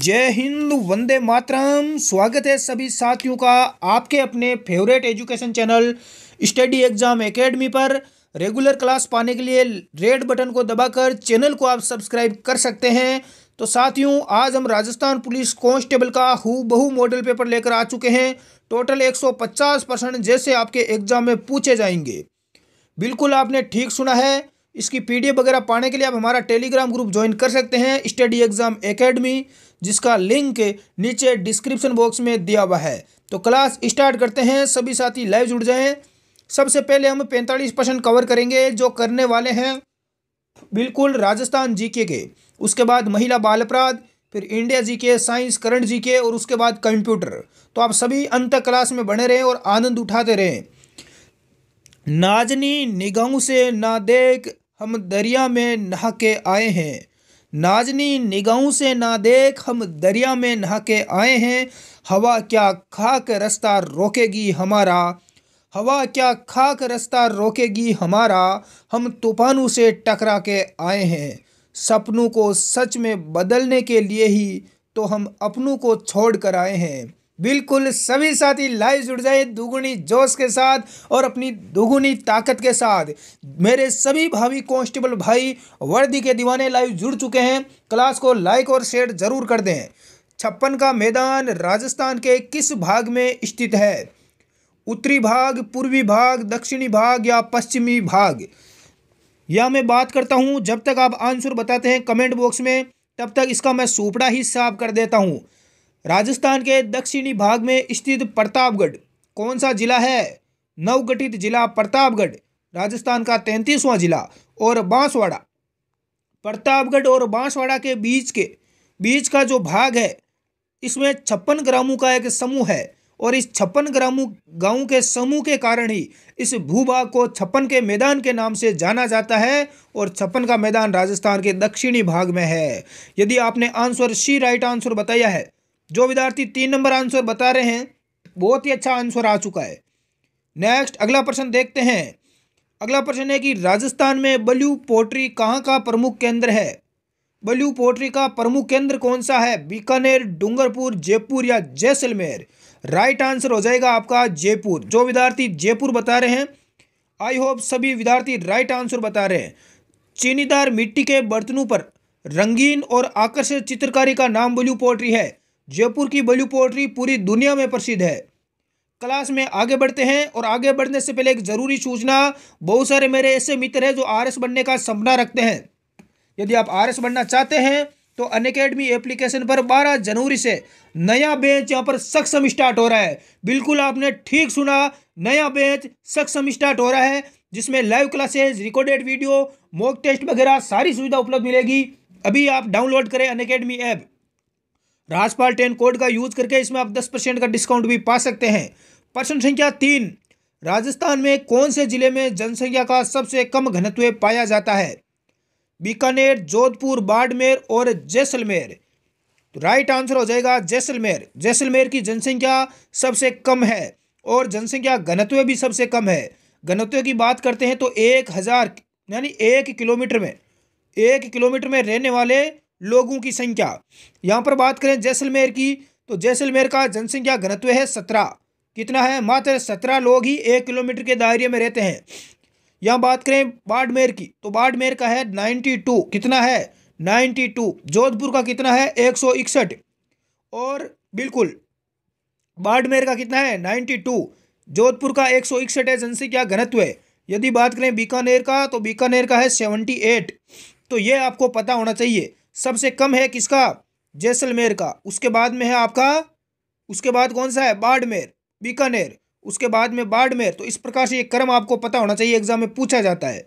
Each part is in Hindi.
जय हिंद, वंदे मातरम। स्वागत है सभी साथियों का आपके अपने favourite education channel study exam academy पर। रेगुलर क्लास पाने के लिए रेड बटन को दबाकर चैनल को आप सब्सक्राइब कर सकते हैं। तो साथियों, आज हम राजस्थान पुलिस कांस्टेबल का हूबहू मॉडल पेपर लेकर आ चुके हैं। टोटल 150% जैसे आपके एग्जाम में पूछे जाएंगे। बिल्कुल आपने ठीक सुना है। इसकी पीडीएफ वगैरह पाने के लिए आप हमारा टेलीग्राम ग्रुप ज्वाइन कर सकते हैं, स्टडी एग्जाम एकेडमी, जिसका लिंक नीचे डिस्क्रिप्शन बॉक्स में दिया हुआ है। तो क्लास स्टार्ट करते हैं, सभी साथी लाइव जुड़ जाएं। सबसे पहले हम 45% कवर करेंगे, जो करने वाले हैं बिल्कुल राजस्थान जीके के। उसके बाद महिला बाल अपराध, फिर India GK, science, current GK और उसके बाद कंप्यूटर। तो आप सभी अंत तक क्लास में बने रहें और आनंद उठाते रहें। नाजनी निगाहों से ना देख, हम दरिया में नहा के आए हैं। नाजनी निगाहों से ना देख, हम दरिया में नहा के आए हैं। हवा क्या खाक रास्ता रोकेगी हमारा, हवा क्या खाक रास्ता रोकेगी हमारा। हम तूफानों से टकरा के आए हैं। सपनों को सच में बदलने के लिए ही तो हम अपनों को छोड़ कर आए हैं। बिल्कुल सभी साथी लाइव जुड़ जाए दुगुनी जोश के साथ और अपनी दुगुनी ताकत के साथ। मेरे सभी भावी कांस्टेबल भाई वर्दी के दीवाने लाइव जुड़ चुके हैं। क्लास को लाइक और शेयर जरूर कर दें। 56 का मैदान राजस्थान के किस भाग में स्थित है? उत्तरी भाग, पूर्वी भाग, दक्षिणी भाग या पश्चिमी भाग? या मैं बात करता हूं, जब तक आप आंसर बताते हैं कमेंट बॉक्स में, तब तक इसका मैं सुपड़ा ही साफ कर देता हूं। राजस्थान के दक्षिणी भाग में स्थित प्रतापगढ़ कौन सा जिला है? नवगठित जिला प्रतापगढ़, राजस्थान का 33वां जिला। और बांसवाड़ा, प्रतापगढ़ और बांसवाड़ा के बीच का जो भाग है, इसमें 56 ग्रामों का एक समूह है। और इस 56 गांवों के समूह के कारण ही इस भूभाग को 56 के मैदान के नाम से जाना जाता है। और 56 का मैदान राजस्थान के दक्षिणी भाग में है। यदि आपने आंसर सी राइट आंसर बताया है, जो विद्यार्थी 3 नंबर आंसर बता रहे हैं, बहुत ही अच्छा आंसर आ चुका है। नेक्स्ट अगला प्रश्न देखते हैं। अगला प्रश्न है कि राजस्थान में ब्लू पोट्री कहाँ का प्रमुख केंद्र है? ब्लू पोट्री का प्रमुख केंद्र कौन सा है? बीकानेर, डूंगरपुर, जयपुर या जैसलमेर? राइट आंसर हो जाएगा आपका जयपुर। जो विद्यार्थी जयपुर बता रहे हैं, आई होप सभी विद्यार्थी राइट आंसर बता रहे हैं। चीनीदार मिट्टी के बर्तनों पर रंगीन और आकर्षक चित्रकारी का नाम ब्लू पोट्री है। जयपुर की ब्लू पोट्री पूरी दुनिया में प्रसिद्ध है। क्लास में आगे बढ़ते हैं, और आगे बढ़ने से पहले एक जरूरी सूचना। बहुत सारे मेरे ऐसे मित्र हैं जो आरएस बनने का सपना रखते हैं। यदि आप आरएस बनना चाहते हैं तो अनअकैडमी एप्लीकेशन पर 12 जनवरी से नया बैच यहाँ पर सक्षम स्टार्ट हो रहा है। बिल्कुल आपने ठीक सुना, नया बैच सक्षम स्टार्ट हो रहा है, जिसमें live classes, recorded video, mock test वगैरह सारी सुविधा उपलब्ध मिलेगी। अभी आप डाउनलोड करें अनअकैडमी ऐप, राजपाल 10 कोड का यूज करके इसमें आप 10% का डिस्काउंट भी पा सकते हैं। प्रश्न संख्या 3, राजस्थान में कौन से जिले में जनसंख्या का सबसे कम घनत्व पाया जाता है? बीकानेर, जोधपुर, बाड़मेर और जैसलमेर? तो राइट आंसर हो जाएगा जैसलमेर। जैसलमेर की जनसंख्या सबसे कम है और जनसंख्या घनत्व भी सबसे कम है। घनत्व की बात करते हैं तो 1000 यानी 1 किलोमीटर में रहने वाले लोगों की संख्या। यहाँ पर बात करें जैसलमेर की, तो जैसलमेर का जनसंख्या घनत्व है 17। कितना है? मात्र 17 लोग ही 1 किलोमीटर के दायरे में रहते हैं। यहाँ बात करें बाड़मेर की, तो बाड़मेर का है 92। कितना है? 92। जोधपुर का कितना है? 161। और बिल्कुल बाड़मेर का कितना है? 92। जोधपुर का 161 है जनसंख्या घनत्व। यदि बात करें बीकानेर का, तो बीकानेर का है 78। तो ये आपको पता होना चाहिए। सबसे कम है किसका? जैसलमेर का। उसके बाद में है आपका, उसके बाद कौन सा है? बाड़मेर, बीकानेर, उसके बाद में बाड़मेर। तो इस प्रकार से ये क्रम आपको पता होना चाहिए, एग्जाम में पूछा जाता है।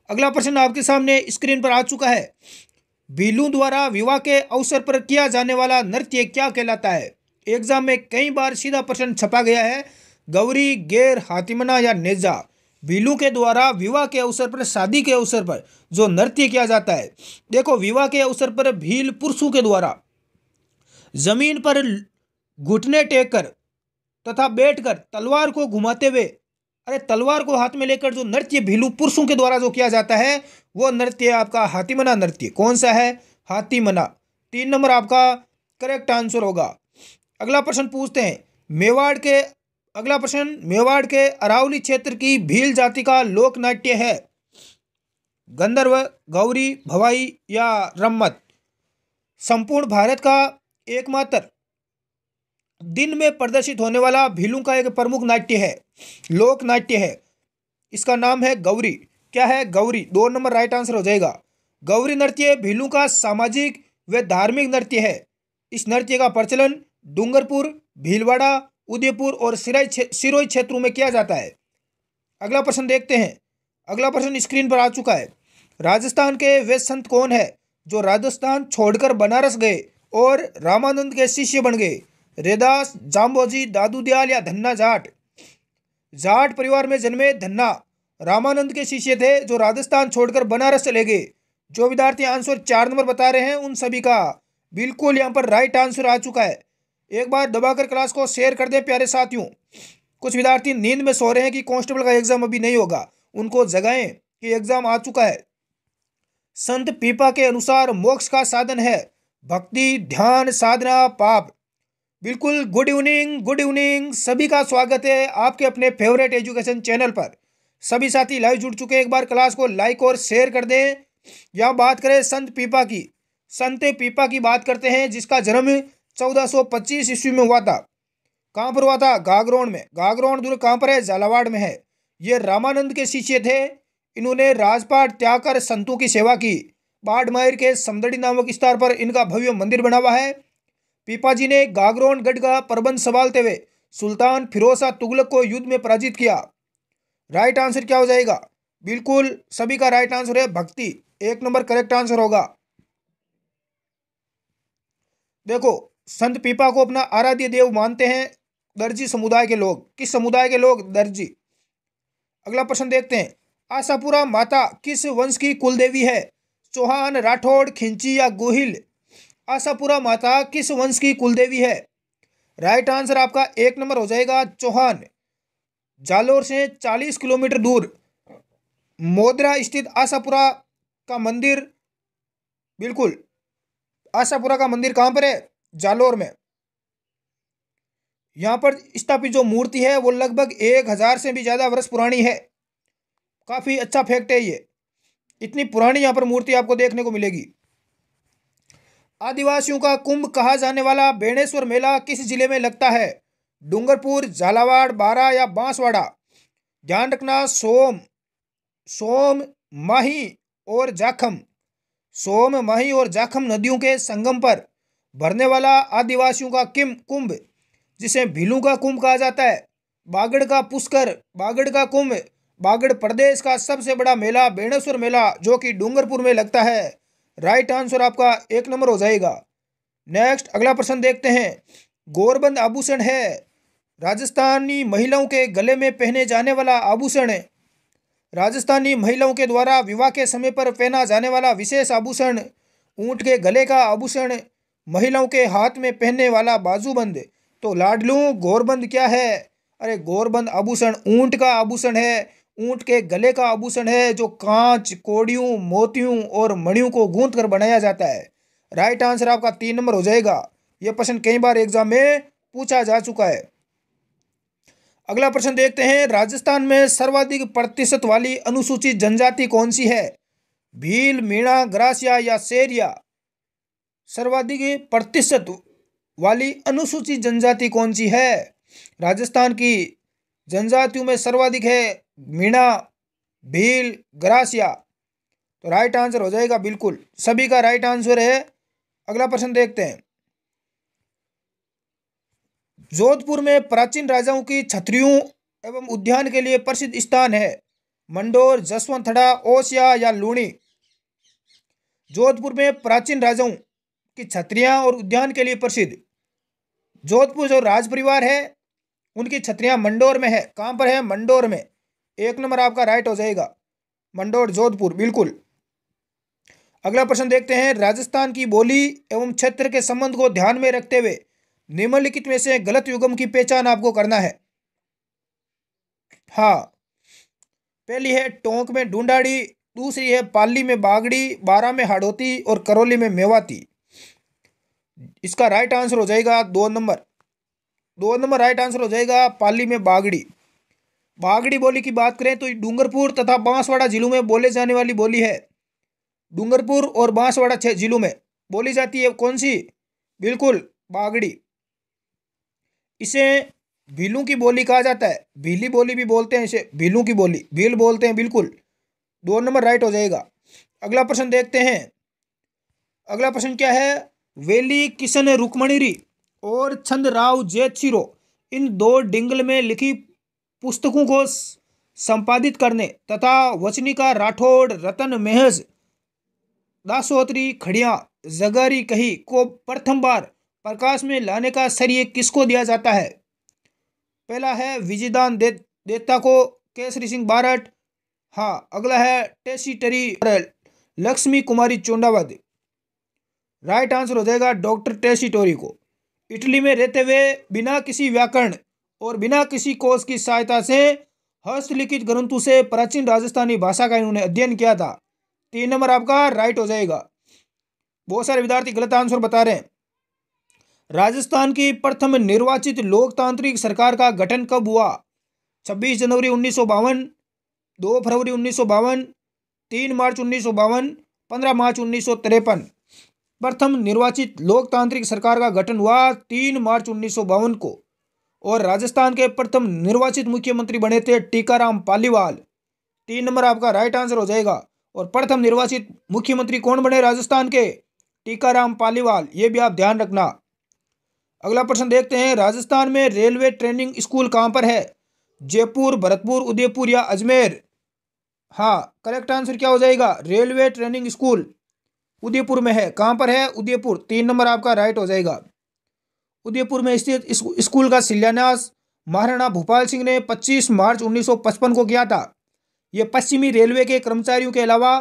अगला प्रश्न आपके सामने स्क्रीन पर आ चुका है। भीलू द्वारा विवाह के अवसर पर किया जाने वाला नृत्य क्या कहलाता है? एग्जाम में कई बार सीधा प्रश्न छपा गया है। गौरी, गेर, हातिमना या नेजा? भीलू के द्वारा विवाह के अवसर पर, शादी के अवसर पर जो नृत्य किया जाता है, देखो विवाह के अवसर पर भील पुरुषों के द्वारा जमीन पर घुटने टेक कर तथा बैठकर तलवार को घुमाते हुए, तलवार को हाथ में लेकर जो नृत्य भीलू पुरुषों के द्वारा जो किया जाता है, वो नृत्य आपका हाथीमना नृत्य। कौन सा है? हाथीमना। 3 नंबर आपका करेक्ट आंसर होगा। अगला प्रश्न पूछते हैं, मेवाड़ के अरावली क्षेत्र की भील जाति का लोक नाट्य है गंधर्व, गौरी, भवाई या रम्मत। संपूर्ण भारत का एकमात्र दिन में प्रदर्शित होने वाला भीलों का एक प्रमुख नाट्य है, लोक नाट्य है। इसका नाम है गौरी। क्या है? गौरी। 2 नंबर राइट आंसर हो जाएगा। गौरी नृत्य भीलों का सामाजिक व धार्मिक नृत्य है। इस नृत्य का प्रचलन डूंगरपुर, भीलवाड़ा, उदयपुर और सिरोही क्षेत्रों में किया जाता है। अगला प्रश्न देखते हैं। अगला प्रश्न स्क्रीन पर आ चुका है। राजस्थान के वे संत कौन है जो राजस्थान छोड़कर बनारस गए और रामानंद के शिष्य बन गए? रैदास, जाम्बोजी, दादू दयाल या धन्ना जाट। जाट परिवार में जन्मे धन्ना रामानंद के शिष्य थे जो राजस्थान छोड़कर बनारस चले गए। जो विद्यार्थी आंसर 4 नंबर बता रहे हैं उन सभी का बिल्कुल यहाँ पर राइट आंसर आ चुका है। एक बार दबाकर क्लास को शेयर कर दें प्यारे साथियों। कुछ विद्यार्थी नींद में सो रहे हैं कि कांस्टेबल का एग्जाम अभी नहीं होगा, उनको जगाएं कि एग्जाम आ चुका है। संत पीपा के अनुसार मोक्ष का साधन है भक्ति, ध्यान, साधना, पाप। बिल्कुल। गुड इवनिंग सभी का स्वागत है आपके अपने फेवरेट एजुकेशन चैनल पर। सभी साथी लाइव जुड़ चुके हैं, एक बार क्लास को लाइक और शेयर कर दें। यहाँ बात करें संत पीपा की। संत पीपा की बात करते हैं जिसका जन्म 1425 ईस्वी में हुआ था। कहाँ पर हुआ था? गागरोन में। गागरोन दुर्ग कहाँ पर है? झालावाड़ में है। ये रामानंद के शिष्य थे। इन्होंने राजपाट त्याग कर संतों की सेवा की। बाड़मेर के समदड़ी नामक स्थान पर इनका भव्य मंदिर बना हुआ है। पीपा जी ने गागरोन गढ़ का प्रबंध संभालते हुए सुल्तान फिरोज शाह तुगलक को युद्ध में पराजित किया। राइट आंसर क्या हो जाएगा? बिल्कुल सभी का राइट आंसर है भक्ति। 1 नंबर करेक्ट आंसर होगा। देखो, संत पीपा को अपना आराध्य देव मानते हैं दर्जी समुदाय के लोग। किस समुदाय के लोग? दर्जी। अगला प्रश्न देखते हैं। आशापुरा माता किस वंश की कुलदेवी है? चौहान, राठौड़, खिंची या गोहिल। आशापुरा माता किस वंश की कुलदेवी है? राइट आंसर आपका 1 नंबर हो जाएगा चौहान। जालोर से 40 किलोमीटर दूर मोदरा स्थित आशापुरा का मंदिर। बिल्कुल, आशापुरा का मंदिर कहां पर है? जालोर में। यहां पर स्थापित जो मूर्ति है वो लगभग 1000 से भी ज्यादा वर्ष पुरानी है। काफी अच्छा फैक्ट है ये। इतनी पुरानी यहां पर मूर्ति आपको देखने को मिलेगी। आदिवासियों का कुंभ कहा जाने वाला बेणेश्वर मेला किस जिले में लगता है? डूंगरपुर, झालावाड़, बारा या बांसवाड़ा। ध्यान रखना, सोम, माही और जाखम। सोम, माही और जाखम नदियों के संगम पर भरने वाला आदिवासियों का कुंभ, जिसे भीलू का कुंभ कहा जाता है। बागड़ का पुष्कर, बागड़ का कुंभ, बागड़ प्रदेश का सबसे बड़ा मेला बेणेश्वर मेला जो कि डूंगरपुर में लगता है। राइट आंसर आपका 1 नंबर हो जाएगा। नेक्स्ट अगला प्रश्न देखते हैं। गोरबंद आभूषण है राजस्थानी महिलाओं के गले में पहने जाने वाला आभूषण है। राजस्थानी महिलाओं के द्वारा विवाह के समय पर पहना जाने वाला विशेष आभूषण। ऊंट के गले का आभूषण, महिलाओं के हाथ में पहनने वाला बाजूबंद। तो लाडलू गोरबंद क्या है? अरे गोरबंद आभूषण ऊंट का आभूषण है। ऊंट के गले का आभूषण है जो कांच, कोड़ियों, मोतियों और मणियों को गूंथ कर बनाया जाता है। राइट आंसर आपका 3 नंबर हो जाएगा। यह प्रश्न कई बार एग्जाम में पूछा जा चुका है। अगला प्रश्न देखते हैं। राजस्थान में सर्वाधिक प्रतिशत वाली अनुसूचित जनजाति कौन सी है? भील, मीणा, ग्रासिया या सेरिया। सर्वाधिक प्रतिशत वाली अनुसूचित जनजाति कौन सी है? राजस्थान की जनजातियों में सर्वाधिक है मीणा, भील, ग्रासिया। तो राइट आंसर हो जाएगा बिल्कुल सभी का राइट आंसर है। अगला प्रश्न देखते हैं। जोधपुर में प्राचीन राजाओं की छतरियों एवं उद्यान के लिए प्रसिद्ध स्थान है। मंडोर, जसवंतथड़ा, ओसिया या लूणी। जोधपुर में प्राचीन राजाओं की छतरियां और उद्यान के लिए प्रसिद्ध जोधपुर जो राज परिवार है उनकी छतरियां मंडोर में है। कहां पर है? मंडोर में। 1 नंबर आपका राइट हो जाएगा, मंडोर, जोधपुर। बिल्कुल। अगला प्रश्न देखते हैं। राजस्थान की बोली एवं क्षेत्र के संबंध को ध्यान में रखते हुए निम्नलिखित में से गलत युग्म की पहचान आपको करना है। हाँ, पहली है टोंक में ढूंढाड़ी, दूसरी है पाली में बागड़ी, बारा में हाड़ौती और करौली में मेवाती। इसका राइट आंसर हो जाएगा 2 नंबर। 2 नंबर राइट आंसर हो जाएगा पाली में बागड़ी। बागड़ी बोली की बात करें तो डूंगरपुर तथा बांसवाड़ा जिलों में बोले जाने वाली बोली है। डूंगरपुर और बांसवाड़ा जिलों में बोली जाती है कौन सी? बिल्कुल बागड़ी। इसे भीलू की बोली कहा जाता है। भीली बोली भी बोलते हैं इसे, भीलू की बोली, भील बोलते हैं बिल्कुल। 2 नंबर राइट हो जाएगा। अगला प्रश्न देखते हैं। अगला प्रश्न क्या है? वेली किशन रुक्मणीरी और छंदराव जैतसिरो इन 2 डिंगल में लिखी पुस्तकों को संपादित करने तथा वचनिका राठौड़ रतन महज दासोत्री खड़िया जगारी कही को प्रथम बार प्रकाश में लाने का श्रेय किसको दिया जाता है? पहला है विजयदान देता को केसरी सिंह बारट। हाँ, अगला है टेसी टरी लक्ष्मी कुमारी चोंडावद। राइट आंसर हो जाएगा डॉक्टर टेसी टोरी को। इटली में रहते हुए बिना किसी व्याकरण और बिना किसी कोश की सहायता से हस्तलिखित ग्रंथों से प्राचीन राजस्थानी भाषा का इन्होंने अध्ययन किया था। 3 नंबर आपका राइट हो जाएगा। बहुत सारे विद्यार्थी गलत आंसर बता रहे हैं। राजस्थान की प्रथम निर्वाचित लोकतांत्रिक सरकार का गठन कब हुआ? 26 जनवरी 1952, 2 फरवरी 1952, 3 मार्च 1952, 15 मार्च 1953। प्रथम निर्वाचित लोकतांत्रिक सरकार का गठन हुआ 3 मार्च 1952 को और राजस्थान के प्रथम निर्वाचित मुख्यमंत्री बने थे टीकाराम पालीवाल। 3 नंबर आपका राइट आंसर हो जाएगा। और प्रथम निर्वाचित मुख्यमंत्री कौन बने राजस्थान के? टीकाराम पालीवाल। ये भी आप ध्यान रखना। अगला प्रश्न देखते हैं। राजस्थान में रेलवे ट्रेनिंग स्कूल कहां पर है? जयपुर, भरतपुर, उदयपुर या अजमेर? हाँ, करेक्ट आंसर क्या हो जाएगा? रेलवे ट्रेनिंग स्कूल उदयपुर में है। कहां पर है? उदयपुर। 3 नंबर आपका राइट हो जाएगा। उदयपुर में स्थित इस स्कूल का शिलान्यास महाराणा भूपाल सिंह ने 25 मार्च 1955 को किया था। यह पश्चिमी रेलवे के कर्मचारियों के अलावा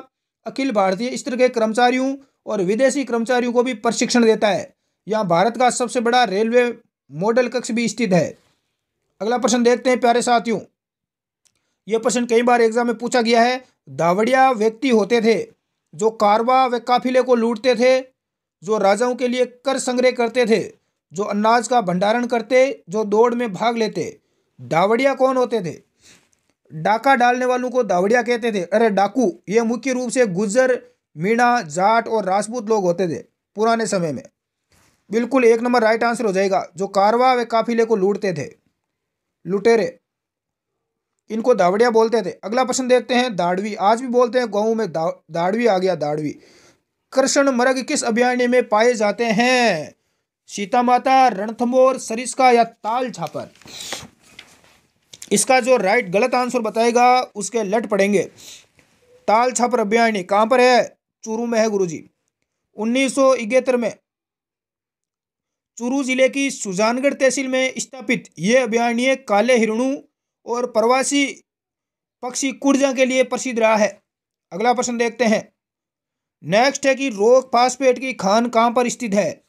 अखिल भारतीय स्तर के कर्मचारियों और विदेशी कर्मचारियों को भी प्रशिक्षण देता है। यहाँ भारत का सबसे बड़ा रेलवे मॉडल कक्ष भी स्थित है। अगला प्रश्न देखते हैं प्यारे साथियों। यह प्रश्न कई बार एग्जाम में पूछा गया है। दावड़िया व्यक्ति होते थे जो कारवा व काफिले को लूटते थे, जो राजाओं के लिए कर संग्रह करते थे, जो अनाज का भंडारण करते, जो दौड़ में भाग लेते। दावड़िया कौन होते थे? डाका डालने वालों को दावड़िया कहते थे। अरे डाकू, ये मुख्य रूप से गुज्जर, मीणा, जाट और राजपूत लोग होते थे पुराने समय में। बिल्कुल 1 नंबर राइट आंसर हो जाएगा। जो कारवा व काफिले को लूटते थे, लुटेरे, इनको दावड़िया बोलते थे। अगला प्रश्न देखते हैं। दाड़वी, आज भी बोलते हैं गाँव में दाड़वी आ गया, दाड़वी। कृष्ण मृग किस अभयारण्य में पाए जाते हैं? सीता माता, रणथंभौर, सरिस्का या ताल छापर? इसका जो राइट गलत आंसर बताएगा उसके लट पड़ेंगे। ताल छापर अभयारण्य कहां पर है? चूरू में है गुरुजी। 1971 में चूरू जिले की सुजानगढ़ तहसील में स्थापित यह अभयारण्य काले हिरणों और प्रवासी पक्षी कुर्जा के लिए प्रसिद्ध रहा है। अगला प्रश्न देखते हैं। नेक्स्ट है कि रोक फास्फेट की खान कहां पर स्थित है?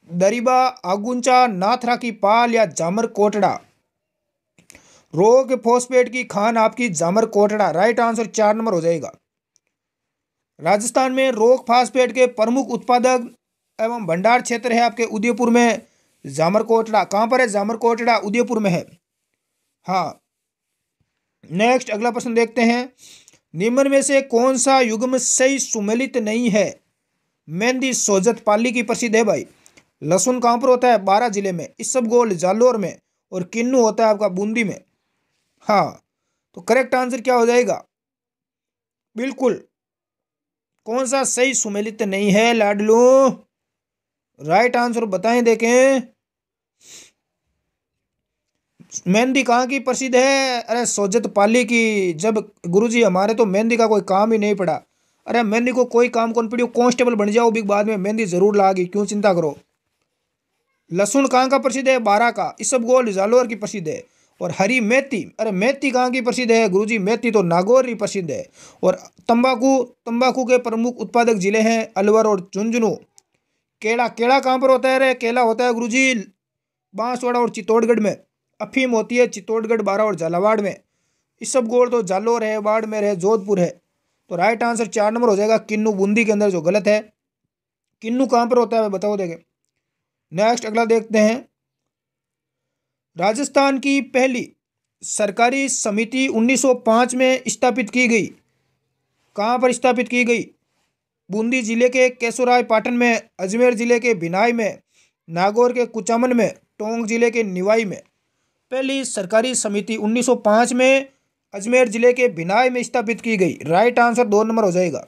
दरिबा, आगुंचा, नाथरा की पाल या जामर कोटड़ा? रोक फॉस्फेट की खान आपकी जामर कोटड़ा। राइट आंसर 4 नंबर हो जाएगा। राजस्थान में रोक फास्फेट के प्रमुख उत्पादक एवं भंडार क्षेत्र है आपके उदयपुर में जामर कोटड़ा। कहां पर है? जामर कोटड़ा उदयपुर में है। हाँ, नेक्स्ट अगला प्रश्न देखते हैं। निम्न में से कौन सा युग्म सही सुमेलित नहीं है? मेहंदी सोजत पाली की प्रसिद्ध है भाई। लहसुन कहां पर होता है? 12 जिले में। इसबगोल जालोर में और किन्नू होता है आपका बूंदी में। हाँ, तो करेक्ट आंसर क्या हो जाएगा? बिल्कुल कौन सा सही सुमेलित नहीं है लाडलू? राइट आंसर बताएं देखें। मेहंदी कहाँ की प्रसिद्ध है? अरे सोजत पाली की। जब गुरुजी हमारे तो मेहंदी का कोई काम ही नहीं पड़ा। अरे मेहंदी को कोई काम कौन पड़ी? कांस्टेबल बन जाओ भी, बाद में मेहंदी जरूर लागी, क्यों चिंता करो। लहसुन कहाँ का प्रसिद्ध है? 12 का। इसबगोल जालोर की प्रसिद्ध है। और हरी मेथी, अरे मेथी कहाँ की प्रसिद्ध है गुरुजी? मेथी तो नागौर की प्रसिद्ध है। और तंबाकू के प्रमुख उत्पादक जिले हैं अलवर और झुंझुनू। केला कहाँ पर होता है? अरे केला होता है गुरुजी बांसवाड़ा और चित्तौड़गढ़ में। अफीम होती है चित्तौड़गढ़, बारा और झालावाड़ में। इसबगोल तो जालोर है, बाड़मेर है, जोधपुर है। तो राइट आंसर 4 नंबर हो जाएगा। किन्नू बूंदी के अंदर जो गलत है। किन्नू कहाँ पर होता है बताओ देखे। नेक्स्ट अगला देखते हैं। राजस्थान की पहली सरकारी समिति 1905 में स्थापित की गई। कहाँ पर स्थापित की गई? बूंदी जिले के केशोराय पाटन में, अजमेर जिले के भिनाई में, नागौर के कुचामन में, टोंक जिले के निवाई में। पहली सरकारी समिति 1905 में अजमेर जिले के भिनाई में स्थापित की गई। राइट आंसर 2 नंबर हो जाएगा।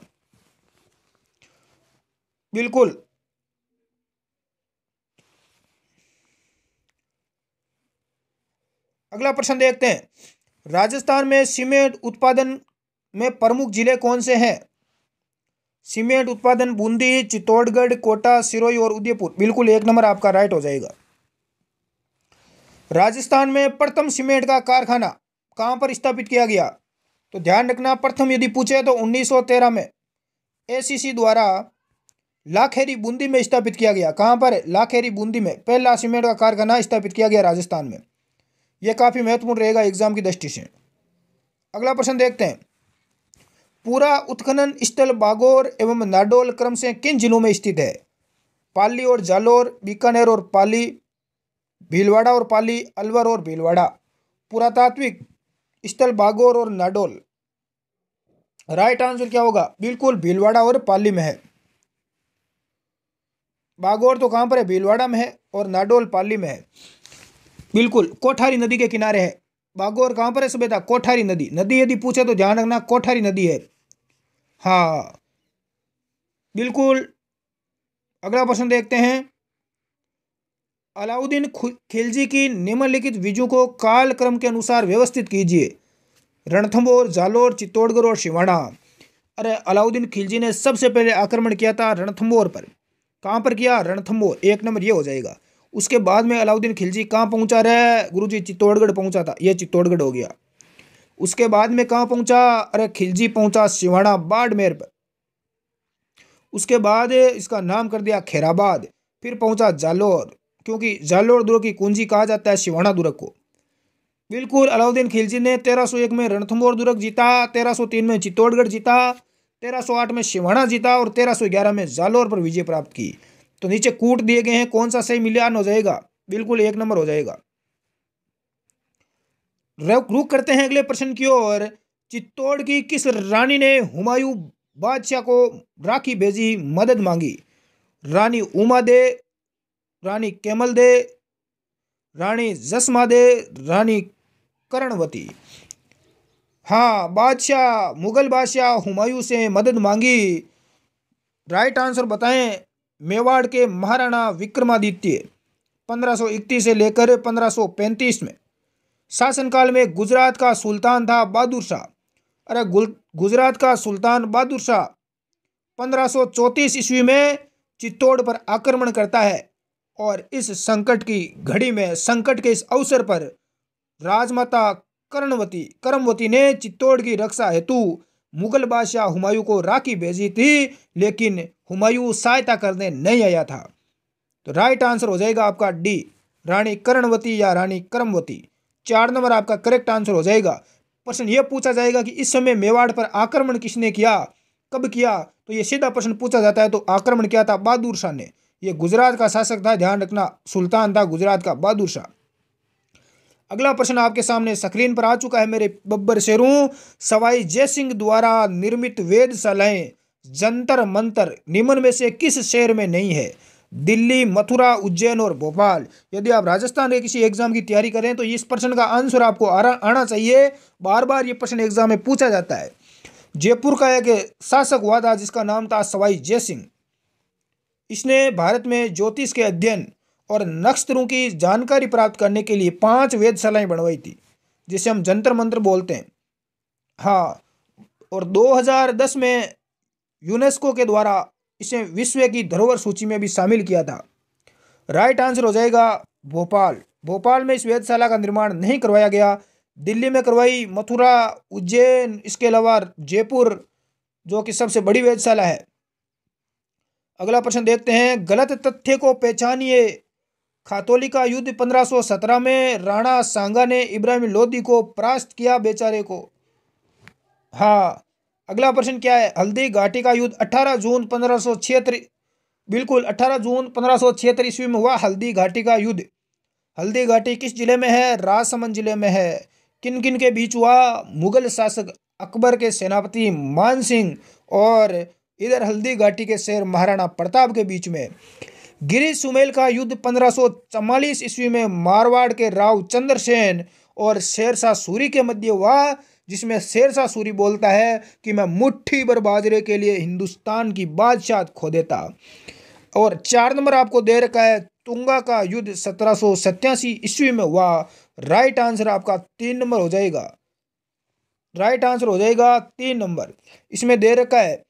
बिल्कुल। अगला प्रश्न देखते हैं। राजस्थान में सीमेंट उत्पादन में प्रमुख जिले कौन से हैं? सीमेंट उत्पादन बूंदी, चित्तौड़गढ़, कोटा, सिरोही और उदयपुर। बिल्कुल 1 नंबर आपका राइट हो जाएगा। राजस्थान में प्रथम सीमेंट का कारखाना कहाँ पर स्थापित किया गया? तो ध्यान रखना, प्रथम यदि पूछे तो 1913 में एसीसी द्वारा लाखेरी बूंदी में स्थापित किया गया। कहाँ पर? लाखेरी बूंदी में पहला सीमेंट का कारखाना स्थापित किया गया राजस्थान में। यह काफी महत्वपूर्ण रहेगा एग्जाम की दृष्टि से। अगला प्रश्न देखते हैं। पूरा उत्खनन स्थल बागौर एवं नाडोल क्रम से किन जिलों में स्थित है? पाली और जालोर, बीकानेर और पाली, भीलवाड़ा और पाली, अलवर और भीलवाड़ा। पुरातात्विक स्थल बागौर और नाडोल। राइट आंसर क्या होगा? बिल्कुल भीलवाड़ा और पाली में है। बागौर तो कहाँ पर है? भीलवाड़ा में है, और नाडोल पाली में है। बिल्कुल कोठारी नदी के किनारे है। बागौर कहाँ पर है सुबेदा? कोठारी नदी। नदी यदि पूछे तो ध्यान रखना कोठारी नदी है। हाँ बिल्कुल। अगला प्रश्न देखते हैं। अलाउद्दीन खिलजी की निम्नलिखित विजयों को काल क्रम के अनुसार व्यवस्थित कीजिए। रणथंभौर, जालोर, चित्तौड़गढ़ और सिवाना। अरे अलाउद्दीन खिलजी ने सबसे पहले आक्रमण किया था रणथंभौर पर। कहाँ पर किया? रणथंभौर। 1 नंबर ये हो जाएगा। उसके बाद में अलाउद्दीन खिलजी कहाँ पहुंचा रहे गुरुजी? चित्तौड़गढ़ पहुंचा था। यह चित्तौड़गढ़ हो गया। उसके बाद में कहाँ पहुंचा? अरे खिलजी पहुंचा सिवाना बाड़मेर पर। उसके बाद इसका नाम कर दिया खैराबाद। फिर पहुंचा जालोर, क्योंकि जालोर दुर्ग की कुंजी कहा जाता है सिवाना दुर्ग को। बिल्कुल अलाउद्दीन खिलजी ने 1301 में रणथंभौर दुर्ग जीता, 1303 में चित्तौड़गढ़ जीता, 1308 में सिवाना जीता और 1311 में जालोर पर विजय प्राप्त की। तो नीचे कूट दिए गए हैं, कौन सा सही मिलान हो जाएगा? बिल्कुल 1 नंबर हो जाएगा। रुक करते हैं अगले प्रश्न की ओर। चित्तौड़ की किस रानी ने हुमायूं बादशाह को राखी भेजी, मदद मांगी? रानी उमा दे, रानी कैमल दे, रानी जसमा दे, रानी कर्णवती। हाँ बादशाह, मुगल बादशाह हुमायूं से मदद मांगी। राइट आंसर बताएं। मेवाड़ के महाराणा विक्रमादित्य 1531 से लेकर 1535 में। शासनकाल में गुजरात का सुल्तान था बहादुर शाह। अरे गुजरात का सुल्तान बहादुर शाह 1534 ईस्वी में चित्तौड़ पर आक्रमण करता है, और इस संकट की घड़ी में, संकट के इस अवसर पर राजमाता करमवती ने चित्तौड़ की रक्षा हेतु मुगल बादशाह हुमायूं को राखी भेजी थी, लेकिन हुमायूं सहायता करने नहीं आया था। तो राइट आंसर हो जाएगा आपका डी, रानी कर्णवती या रानी करमवती। 4 नंबर आपका करेक्ट आंसर हो जाएगा। प्रश्न यह पूछा जाएगा कि इस समय मेवाड़ पर आक्रमण किसने किया, कब किया? तो यह सीधा प्रश्न पूछा जाता है। तो आक्रमण किया था बहादुर शाह ने। यह गुजरात का शासक था, ध्यान रखना, सुल्तान था गुजरात का बहादुर शाह। अगला प्रश्न आपके सामने स्क्रीन पर आ चुका है मेरे बब्बर शेरों। सवाई जयसिंह द्वारा निर्मित वेधशालाएं, जंतर मंतर निम्न में से किस शहर में नहीं है? दिल्ली, मथुरा, उज्जैन और भोपाल। यदि आप राजस्थान के किसी एग्जाम की तैयारी करें तो इस प्रश्न का आंसर आपको आना चाहिए। बार बार ये प्रश्न एग्जाम में पूछा जाता है। जयपुर का एक शासक हुआ था जिसका नाम था सवाई जयसिंह। इसने भारत में ज्योतिष के अध्ययन और नक्षत्रों की जानकारी प्राप्त करने के लिए 5 वेधशालाएं बनवाई थी, जिसे हम जंतर मंत्र बोलते हैं। हाँ, और 2010 में यूनेस्को के द्वारा इसे विश्व की धरोहर सूची में भी शामिल किया था। राइट आंसर हो जाएगा भोपाल। भोपाल में इस वेधशाला का निर्माण नहीं करवाया गया। दिल्ली में करवाई, मथुरा, उज्जैन, इसके अलावा जयपुर जो कि सबसे बड़ी वेधशाला है। अगला प्रश्न देखते हैं। गलत तथ्य को पहचानिए। खातौली का युद्ध 1517 में राणा सांगा ने इब्राहिम लोदी को परास्त किया बेचारे को। हाँ, अगला प्रश्न क्या है? हल्दी घाटी का युद्ध 18 जून 1576 बिल्कुल 18 जून 1576 ईस्वी में हुआ हल्दी घाटी का युद्ध। हल्दी घाटी किस जिले में है? राजसमंद जिले में है। किन किन के बीच हुआ? मुगल शासक अकबर के सेनापति मान सिंह और इधर हल्दी घाटी के शेर महाराणा प्रताप के बीच में। गिरी सुमेल का युद्ध 1544 ईस्वी में मारवाड़ के राव चंद्रसेन और शेरशाह सूरी के मध्य हुआ, जिसमें शेरशाह सूरी बोलता है कि मैं मुट्ठी भर बाजरे के लिए हिंदुस्तान की बादशाह खो देता। और 4 नंबर आपको दे रखा है तुंगा का युद्ध 1787 ईस्वी में हुआ। राइट आंसर आपका 3 नंबर हो जाएगा। राइट आंसर हो जाएगा 3 नंबर। इसमें दे रखा है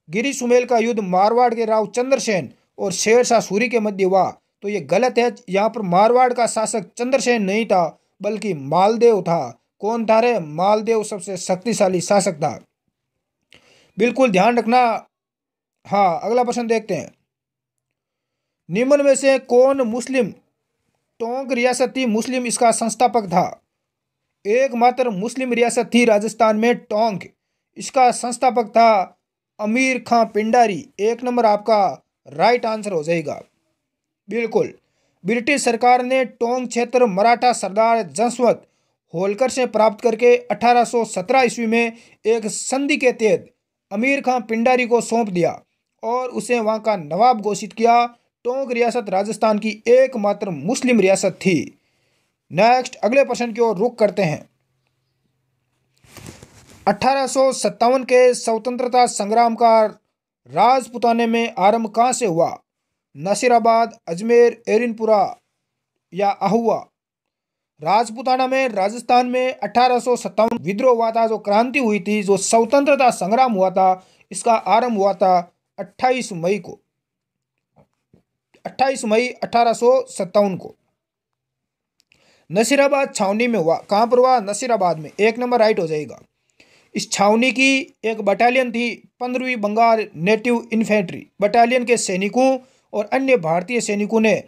गिरी सुमेल का युद्ध मारवाड़ के राव चंद्रसेन और शेरशाह सूरी के मध्य हुआ, तो ये गलत है। यहाँ पर मारवाड़ का शासक चंद्रसेन नहीं था बल्कि मालदेव था। कौन था रे? मालदेव सबसे शक्तिशाली शासक था। बिल्कुल ध्यान रखना। हाँ, अगला प्रश्न देखते हैं। निम्न में से कौन मुस्लिम टोंक रियासत थी? मुस्लिम इसका संस्थापक था। एकमात्र मुस्लिम रियासत थी राजस्थान में टोंक। इसका संस्थापक था अमीर खां पिंडारी। 1 नंबर आपका राइट आंसर हो जाएगा। बिल्कुल। ब्रिटिश सरकार ने टोंक क्षेत्र मराठा सरदार जसवंत होलकर से प्राप्त करके 1817 ईस्वी में एक संधि के तहत अमीर खां पिंडारी को सौंप दिया और उसे वहां का नवाब घोषित किया। टोंक रियासत राजस्थान की एकमात्र मुस्लिम रियासत थी। नेक्स्ट अगले प्रश्न की ओर रुख करते हैं। 1857 के स्वतंत्रता संग्राम का राजपुताने में आरंभ कहाँ से हुआ? नसीराबाद, अजमेर, एरिनपुरा या आहुआ? राजपुताना में राजस्थान में 1857 विद्रोह हुआ था, जो क्रांति हुई थी, जो स्वतंत्रता संग्राम हुआ था, इसका आरंभ हुआ था 28 मई को। 28 मई 1857 को। नसीराबाद छावनी में हुआ। कहाँ पर हुआ? नसीराबाद में। 1 नंबर राइट हो जाएगा। इस छावनी की एक बटालियन थी 15वीं बंगाल नेटिव इन्फेंट्री बटालियन के सैनिकों और अन्य भारतीय सैनिकों ने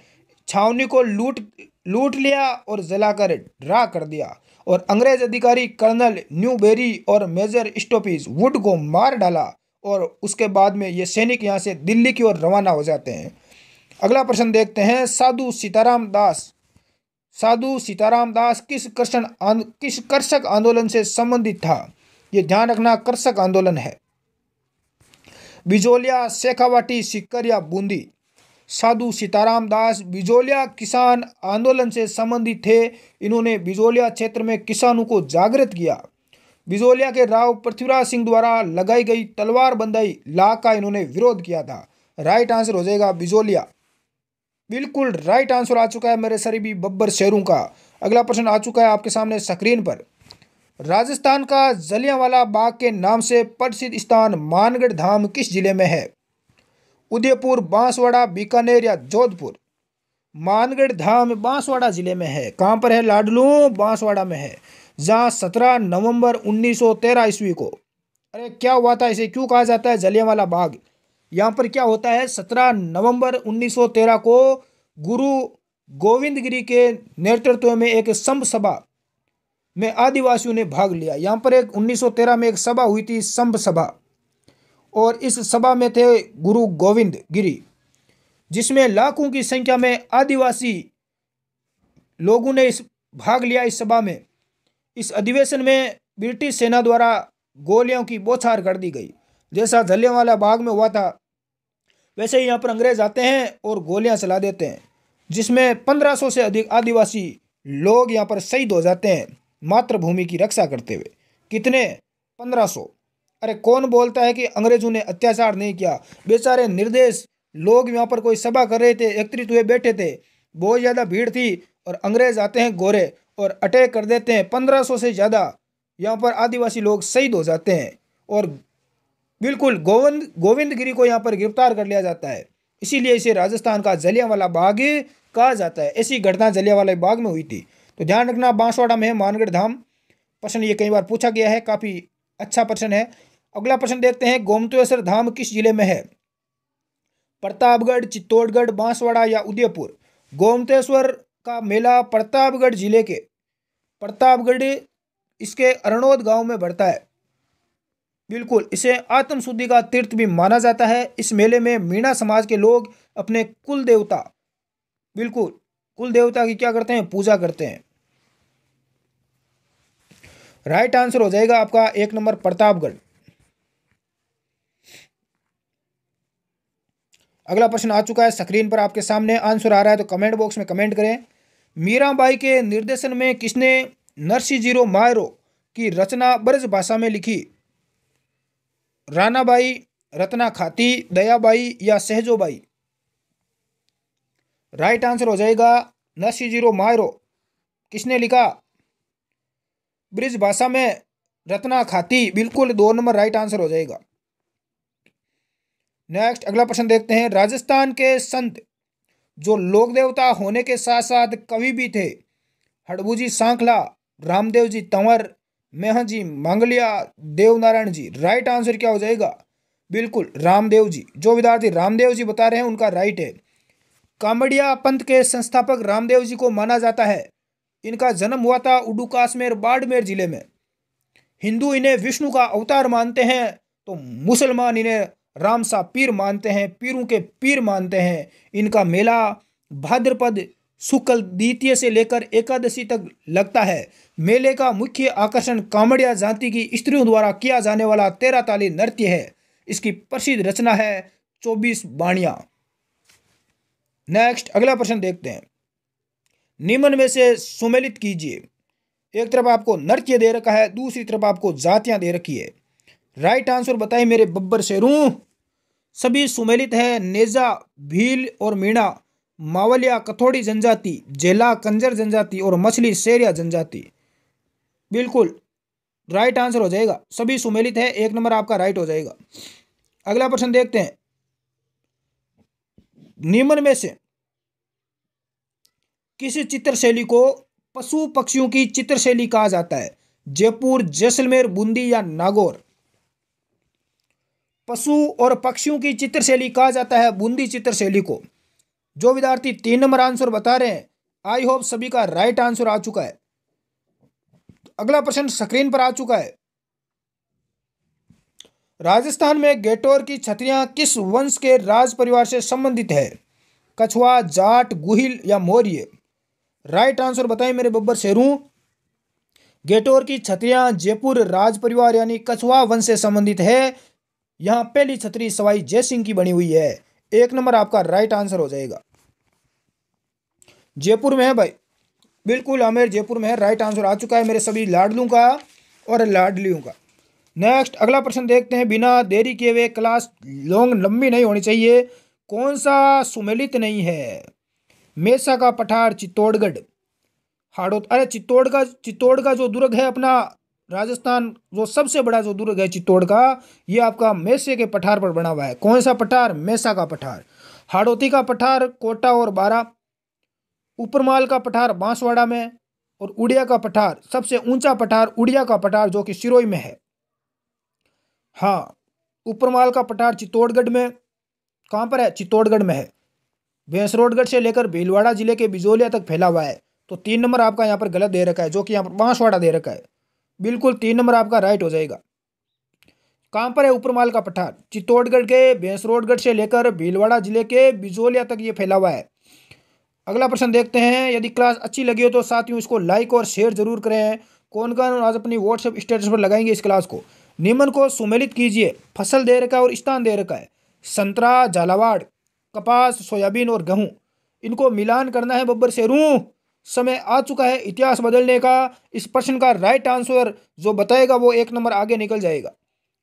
छावनी को लूट लिया और जलाकर राख कर दिया और अंग्रेज अधिकारी कर्नल न्यूबेरी और मेजर स्टॉपिज वुड को मार डाला और उसके बाद में ये सैनिक यहाँ से दिल्ली की ओर रवाना हो जाते हैं। अगला प्रश्न देखते हैं। साधु सीताराम दास किस कृषक आंदोलन से संबंधित था? ये ध्यान रखना, कृषक आंदोलन है। बिजोलिया, शेखावाटी, सीकर या बूंदी? साधु सीताराम दास बिजोलिया किसान आंदोलन से संबंधित थे। इन्होंने बिजोलिया क्षेत्र में किसानों को जागृत किया। बिजोलिया के राव पृथ्वीराज सिंह द्वारा लगाई गई तलवार बंदाई ला का इन्होंने विरोध किया था। राइट आंसर हो जाएगा बिजोलिया। बिल्कुल राइट आंसर आ चुका है मेरे सरीबी बब्बर शेरों का। अगला प्रश्न आ चुका है आपके सामने स्क्रीन पर। राजस्थान का जलियांवाला बाग के नाम से प्रसिद्ध स्थान मानगढ़ धाम किस जिले में है? उदयपुर, बांसवाड़ा, बीकानेर या जोधपुर? मानगढ़ धाम बांसवाड़ा जिले में है। कहाँ पर है लाडलू? बांसवाड़ा में है, जहाँ 17 नवंबर 1913 ईस्वी को, अरे क्या हुआ था, इसे क्यों कहा जाता है जलियांवाला बाग? यहाँ पर क्या होता है, 17 नवंबर 1913 को गुरु गोविंद गिरी के नेतृत्व में एक संभ सभा में आदिवासियों ने भाग लिया। यहाँ पर एक 1913 में एक सभा हुई थी, संभ सभा, और इस सभा में थे गुरु गोविंद गिरी, जिसमें लाखों की संख्या में आदिवासी लोगों ने इस भाग लिया इस सभा में। इस अधिवेशन में ब्रिटिश सेना द्वारा गोलियों की बौछार कर दी गई। जैसा जलियांवाला बाग में हुआ था वैसे ही यहाँ पर अंग्रेज आते हैं और गोलियां चला देते हैं, जिसमें 1500 से अधिक आदिवासी लोग यहाँ पर शहीद हो जाते हैं मातृभूमि की रक्षा करते हुए। कितने? 1500। अरे कौन बोलता है कि अंग्रेजों ने अत्याचार नहीं किया? बेचारे निर्देश लोग यहाँ पर कोई सभा कर रहे थे, एकत्रित हुए बैठे थे, बहुत ज़्यादा भीड़ थी और अंग्रेज आते हैं गोरे और अटैक कर देते हैं। 1500 से ज़्यादा यहाँ पर आदिवासी लोग शहीद हो जाते हैं और बिल्कुल गोविंद गिरी को यहाँ पर गिरफ्तार कर लिया जाता है। इसीलिए इसे राजस्थान का जलियांवाला बाग कहा जाता है। ऐसी घटना जलियांवाला बाग में हुई थी। तो ध्यान रखना, बांसवाड़ा में है मानगढ़ धाम। प्रश्न ये कई बार पूछा गया है, काफ़ी अच्छा प्रश्न है। अगला प्रश्न देखते हैं, गोमतेश्वर धाम किस जिले में है? प्रतापगढ़, चित्तौड़गढ़, बांसवाड़ा या उदयपुर? गोमतेश्वर का मेला प्रतापगढ़ जिले के प्रतापगढ़ इसके अरनोद गांव में बढ़ता है। बिल्कुल, इसे आत्म शुद्धि का तीर्थ भी माना जाता है। इस मेले में मीणा समाज के लोग अपने कुल देवता, बिल्कुल, कुल देवता की क्या करते हैं, पूजा करते हैं। राइट आंसर हो जाएगा आपका 1 नंबर प्रतापगढ़। अगला प्रश्न आ चुका है स्क्रीन पर आपके सामने, आंसर आ रहा है तो कमेंट बॉक्स में कमेंट करें। मीराबाई के निर्देशन में किसने नरसिंह मायरो की रचना ब्रज भाषा में लिखी? रानाबाई, रत्ना खाती, दयाबाई या सहजोबाई? राइट आंसर हो जाएगा नरसिंह मायरो। किसने लिखा? ब्रज भाषा में रत्ना खाती, बिल्कुल 2 नंबर राइट आंसर हो जाएगा। नेक्स्ट अगला प्रश्न देखते हैं। राजस्थान के संत जो लोक देवता होने के साथ साथ कवि भी थे, हड़बू सांखला, रामदेव जी तंवर, मेहं जी मांगलिया, देवनारायण जी, राइट आंसर क्या हो जाएगा? बिल्कुल रामदेव जी। जो विद्यार्थी रामदेव जी बता रहे हैं उनका राइट है। कामड़िया पंथ के संस्थापक रामदेव जी को माना जाता है। इनका जन्म हुआ था उडू काश्मीर बाड़मेर जिले में। हिंदू इन्हें विष्णु का अवतार मानते हैं तो मुसलमान इन्हें राम सा पीर मानते हैं, पीरों के पीर मानते हैं। इनका मेला भाद्रपद शुक्ल द्वितीय से लेकर एकादशी तक लगता है। मेले का मुख्य आकर्षण कामड़िया जाति की स्त्रियों द्वारा किया जाने वाला 13 ताली नृत्य है। इसकी प्रसिद्ध रचना है 24 बाणियां। नेक्स्ट अगला प्रश्न देखते हैं। निम्न में से सुमेलित कीजिए। एक तरफ आपको नृत्य दे रखा है, दूसरी तरफ आपको जातियां दे रखी है। राइट आंसर बताइए मेरे बब्बर शेरों। सभी सुमेलित है। नेजा, भील और मीणा, मावलिया कथोड़ी जनजाति, जेला कंजर जनजाति और मछली शेरिया जनजाति। बिल्कुल राइट आंसर हो जाएगा, सभी सुमेलित है। 1 नंबर आपका राइट हो जाएगा। अगला प्रश्न देखते हैं। निम्न में से किस चित्रशैली को पशु पक्षियों की चित्रशैली कहा जाता है? जयपुर, जैसलमेर, बूंदी या नागौर? पशु और पक्षियों की चित्रशैली कहा जाता है बूंदी चित्रशैली को। जो विद्यार्थी 3 नंबर आंसर बता रहे हैं, आई होप सभी का राइट आंसर आ चुका है। अगला प्रश्न स्क्रीन पर आ चुका है। राजस्थान में गेटोर की छतरियां किस वंश के राज परिवार से संबंधित है? कछवा, जाट, गुहिल या मौर्य? राइट आंसर बताएं मेरे बब्बर शेरों। गेटोर की छतरियां जयपुर राज परिवार यानी कछवा वंश से संबंधित है। यहां पहली छतरी सवाई जयसिंह की बनी हुई है। 1 नंबर आपका राइट आंसर हो जाएगा। जयपुर में है भाई, बिल्कुल आमेर जयपुर में है। राइट आंसर आ चुका है मेरे सभी लाडलू का और लाडलियों का। नेक्स्ट अगला प्रश्न देखते हैं। बिना देरी किए हुए, क्लास लंबी नहीं होनी चाहिए। कौन सा सुमेलित नहीं है? मेसा का पठार चित्तौड़गढ़, हाड़ौत, अरे चित्तौड़ का जो दुर्ग है अपना राजस्थान, जो सबसे बड़ा जो दुर्ग है चित्तौड़ का, ये आपका मेसे के पठार पर बना हुआ है। कौन सा पठार? मेसा का पठार। हाड़ौती का पठार कोटा और बारा, उपरमाल का पठार बांसवाड़ा में, और उड़िया का पठार, सबसे ऊंचा पठार उड़िया का पठार जो कि सिरोही में है। हाँ, उपरमाल का पठार चित्तौड़गढ़ में, कहाँ पर है? चित्तौड़गढ़ में है। भैंसरोडगढ़ से लेकर भीलवाड़ा जिले के बिजोलिया तक फैला हुआ है। तो 3 नंबर आपका यहाँ पर गलत दे रखा है, जो कि यहाँ पर बांसवाड़ा दे रखा है। बिल्कुल 3 नंबर आपका राइट हो जाएगा। कहाँ पर है उपरमाल का पठार? चित्तौड़गढ़ के भैंसरोडगढ़ से लेकर भीलवाड़ा जिले के बिजोलिया तक ये फैला हुआ है। अगला प्रश्न देखते हैं। यदि क्लास अच्छी लगी हो तो साथियों इसको लाइक और शेयर जरूर करें। कौन कौन आज अपनी व्हाट्सएप स्टेटस पर लगाएंगे इस क्लास को? निम्न को सुमेलित कीजिए। फसल दे रखा है और स्थान दे रखा है। संतरा, झालावाड़, कपास, सोयाबीन और गेहूं। इनको मिलान करना है बब्बर शेरों। समय आ चुका है इतिहास बदलने का। इस प्रश्न का राइट आंसर जो बताएगा वो 1 नंबर आगे निकल जाएगा।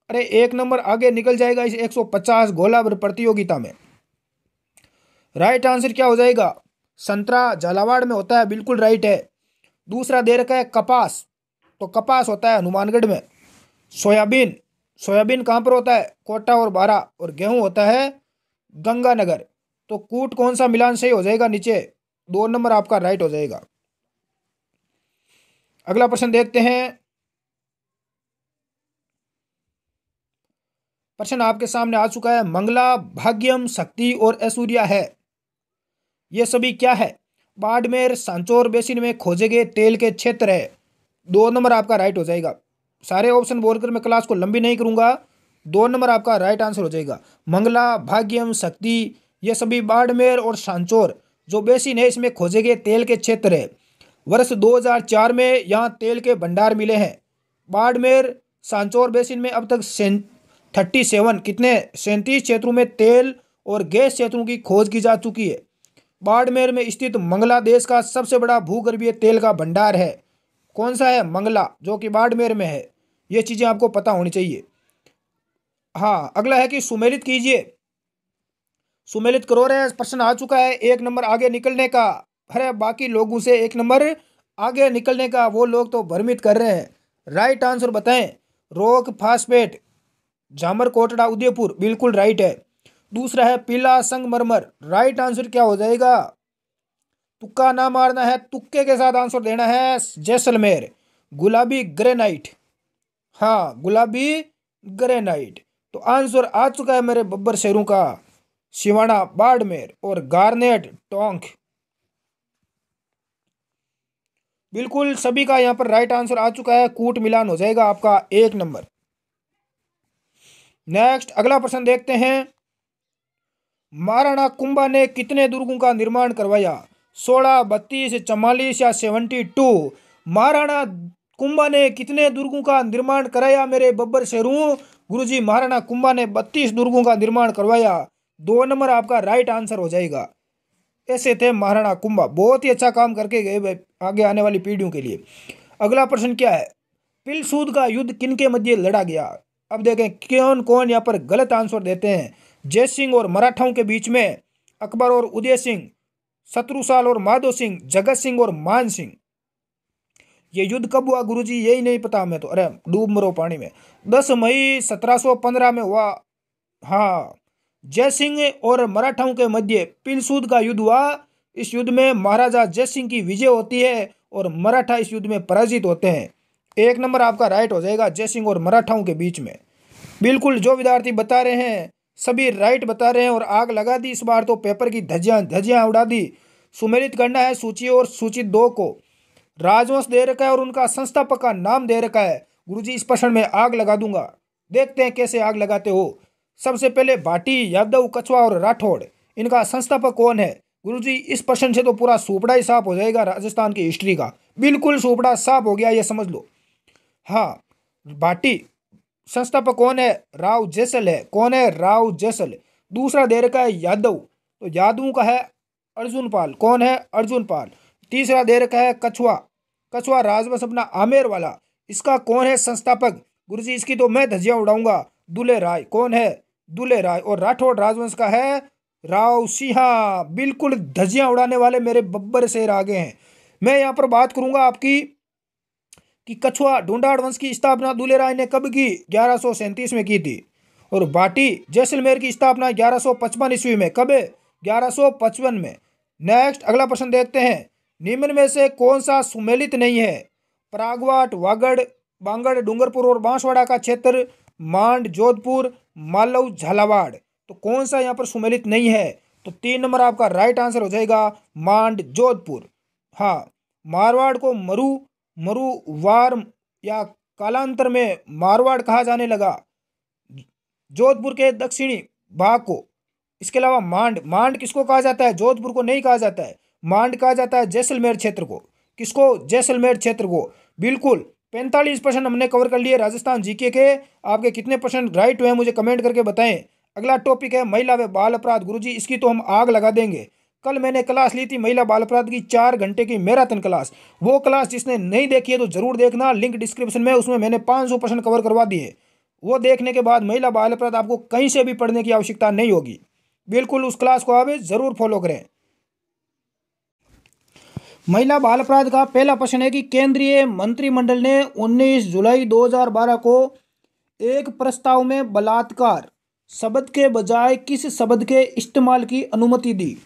अरे 1 नंबर आगे निकल जाएगा इस 150 गोला प्रतियोगिता में। राइट आंसर क्या हो जाएगा? संतरा झालावाड़ में होता है, बिल्कुल राइट है। दूसरा दे रखा है कपास, तो कपास होता है हनुमानगढ़ में। सोयाबीन, सोयाबीन कहाँ पर होता है? कोटा और बारा। और गेहूं होता है गंगानगर। तो कूट कौन सा मिलान सही हो जाएगा? नीचे 2 नंबर आपका राइट हो जाएगा। अगला प्रश्न देखते हैं। प्रश्न आपके सामने आ चुका है। मंगला, भाग्यम, शक्ति और ऐश्वर्या है, ये सभी क्या है? बाड़मेर सांचौर बेसिन में खोजे गए तेल के क्षेत्र है। 2 नंबर आपका राइट हो जाएगा। सारे ऑप्शन बोलकर मैं क्लास को लंबी नहीं करूंगा। 2 नंबर आपका राइट आंसर हो जाएगा। मंगला, भाग्यम, शक्ति ये सभी बाड़मेर और सांचौर जो बेसिन है इसमें खोजे गए तेल के क्षेत्र है। वर्ष 2004 में यहाँ तेल के भंडार मिले हैं। बाड़मेर सांचौर बेसिन में अब तक 37 कितने 37 क्षेत्रों में तेल और गैस क्षेत्रों की खोज की जा चुकी है। बाड़मेर में स्थित मंगला देश का सबसे बड़ा भूगर्भीय तेल का भंडार है। कौन सा है? मंगला, जो कि बाड़मेर में है। ये चीज़ें आपको पता होनी चाहिए। हाँ, अगला है कि सुमेलित कीजिए। सुमेलित करो रहे प्रश्न आ चुका है 1 नंबर आगे निकलने का। अरे बाकी लोगों से 1 नंबर आगे निकलने का वो लोग तो भ्रमित कर रहे हैं। राइट आंसर बताएं। रोक फास्फेट, झामर कोटड़ा उदयपुर, बिल्कुल राइट है। दूसरा है पीला संगमरमर, राइट आंसर क्या हो जाएगा? तुक्का ना मारना है, तुक्के के साथ आंसर देना है। जैसलमेर, गुलाबी ग्रेनाइट, हाँ गुलाबी ग्रेनाइट। तो आंसर आ चुका है मेरे बब्बर शेरों का, सिवाना, बाड़मेर और गार्नेट टोंक। बिल्कुल सभी का यहाँ पर राइट आंसर आ चुका है। कूट मिलान हो जाएगा आपका 1 नंबर। नेक्स्ट अगला प्रश्न देखते हैं। महाराणा कुंभा ने कितने दुर्गों का निर्माण करवाया? 16, 32, 44 या 72? महाराणा कुंभा ने कितने दुर्गों का निर्माण कराया मेरे बब्बर शेरों? गुरुजी महाराणा कुंभा ने 32 दुर्गों का निर्माण करवाया। 2 नंबर आपका राइट आंसर हो जाएगा। ऐसे थे महाराणा कुंभा, बहुत ही अच्छा काम करके गए आगे आने वाली पीढ़ियों के लिए। अगला प्रश्न क्या है? पिलसूद का युद्ध किनके मध्य लड़ा गया? अब देखें कौन कौन यहाँ पर गलत आंसर देते हैं। जय सिंह और मराठाओं के बीच में, अकबर और उदय सिंह, शत्रुसाल और माधो सिंह, जगत सिंह और मान सिंह। ये युद्ध कब हुआ गुरुजी? यही नहीं पता हमें तो। अरे डूब मरो पानी में। 10 मई 1715 में हुआ। हाँ, जय सिंह और मराठाओं के मध्य पिलसूद का युद्ध हुआ। इस युद्ध में महाराजा जय सिंह की विजय होती है और मराठा इस युद्ध में पराजित होते हैं। 1 नंबर आपका राइट हो जाएगा, जय सिंह और मराठाओं के बीच में। बिल्कुल जो विद्यार्थी बता रहे हैं सभी राइट बता रहे हैं और आग लगा दी इस बार तो पेपर की धज्जियां उड़ा दी। सुमेलित करना है सूची और सूची 2 को। राजवंश दे रखा है और उनका संस्थापक का नाम दे रखा है। गुरुजी इस प्रश्न में आग लगा दूंगा, देखते हैं कैसे आग लगाते हो। सबसे पहले भाटी, यादव, कछवा और राठौड़, इनका संस्थापक कौन है? गुरुजी इस प्रश्न से तो पूरा सूपड़ा ही साफ हो जाएगा राजस्थान की हिस्ट्री का। बिल्कुल सूपड़ा साफ हो गया, ये समझ लो। हाँ, भाटी संस्थापक कौन है? राव जैसल है। कौन है? राव जैसल। दूसरा दे रखा है यादव, तो यादवों का है अर्जुन पाल। कौन है? अर्जुन पाल। तीसरा दे रखा है कछवा, कछवा राजवंश अपना आमेर वाला, इसका कौन है संस्थापक? गुरुजी इसकी तो मैं धज्जियां उड़ाऊंगा, दुले राय। कौन है? दुले राय। और राठौड़ राजवंश का है राव सिंहा। बिल्कुल धज्जियां उड़ाने वाले मेरे बब्बर शेर आगे हैं। मैं यहाँ पर बात करूंगा आपकी कि कछवा ढूंढाड़ वंश की स्थापना दुले राय ने कब की? 1137 में की थी। और भाटी जैसलमेर की स्थापना 1155 ईस्वी में। कब? 1155 में। नेक्स्ट अगला प्रश्न देखते हैं। निम्न में से कौन सा सुमेलित नहीं है? परागवाट, वागड़, बांगड़, डूंगरपुर और बांसवाड़ा का क्षेत्र, मांड, जोधपुर, मालव, झालावाड़। तो कौन सा यहाँ पर सुमेलित नहीं है? तो 3 नंबर आपका राइट आंसर हो जाएगा, मांड, जोधपुर। हाँ, मारवाड़ को मरुवार या कालांतर में मारवाड़ कहा जाने लगा, जोधपुर के दक्षिणी भाग को। इसके अलावा मांड किसको कहा जाता है? जोधपुर को नहीं कहा जाता है, मांड कहा जाता है जैसलमेर क्षेत्र को। किसको? जैसलमेर क्षेत्र को। बिल्कुल 45% हमने कवर कर लिए राजस्थान जीके के। आपके कितने % राइट हुए मुझे कमेंट करके बताएं। अगला टॉपिक है महिला व बाल अपराध। गुरुजी इसकी तो हम आग लगा देंगे। कल मैंने क्लास ली थी महिला बाल अपराध की 4 घंटे की मैराथन क्लास। वो क्लास जिसने नहीं देखी है तो जरूर देखना, लिंक डिस्क्रिप्शन में, उसमें मैंने 500% कवर करवा दिए। वो देखने के बाद महिला बाल अपराध आपको कहीं से भी पढ़ने की आवश्यकता नहीं होगी। बिल्कुल उस क्लास को आप जरूर फॉलो करें। महिला बाल अपराध का पहला प्रश्न है कि केंद्रीय मंत्रिमंडल ने 19 जुलाई 2012 को एक प्रस्ताव में बलात्कार शब्द के बजाय किस शब्द के इस्तेमाल की अनुमति दी?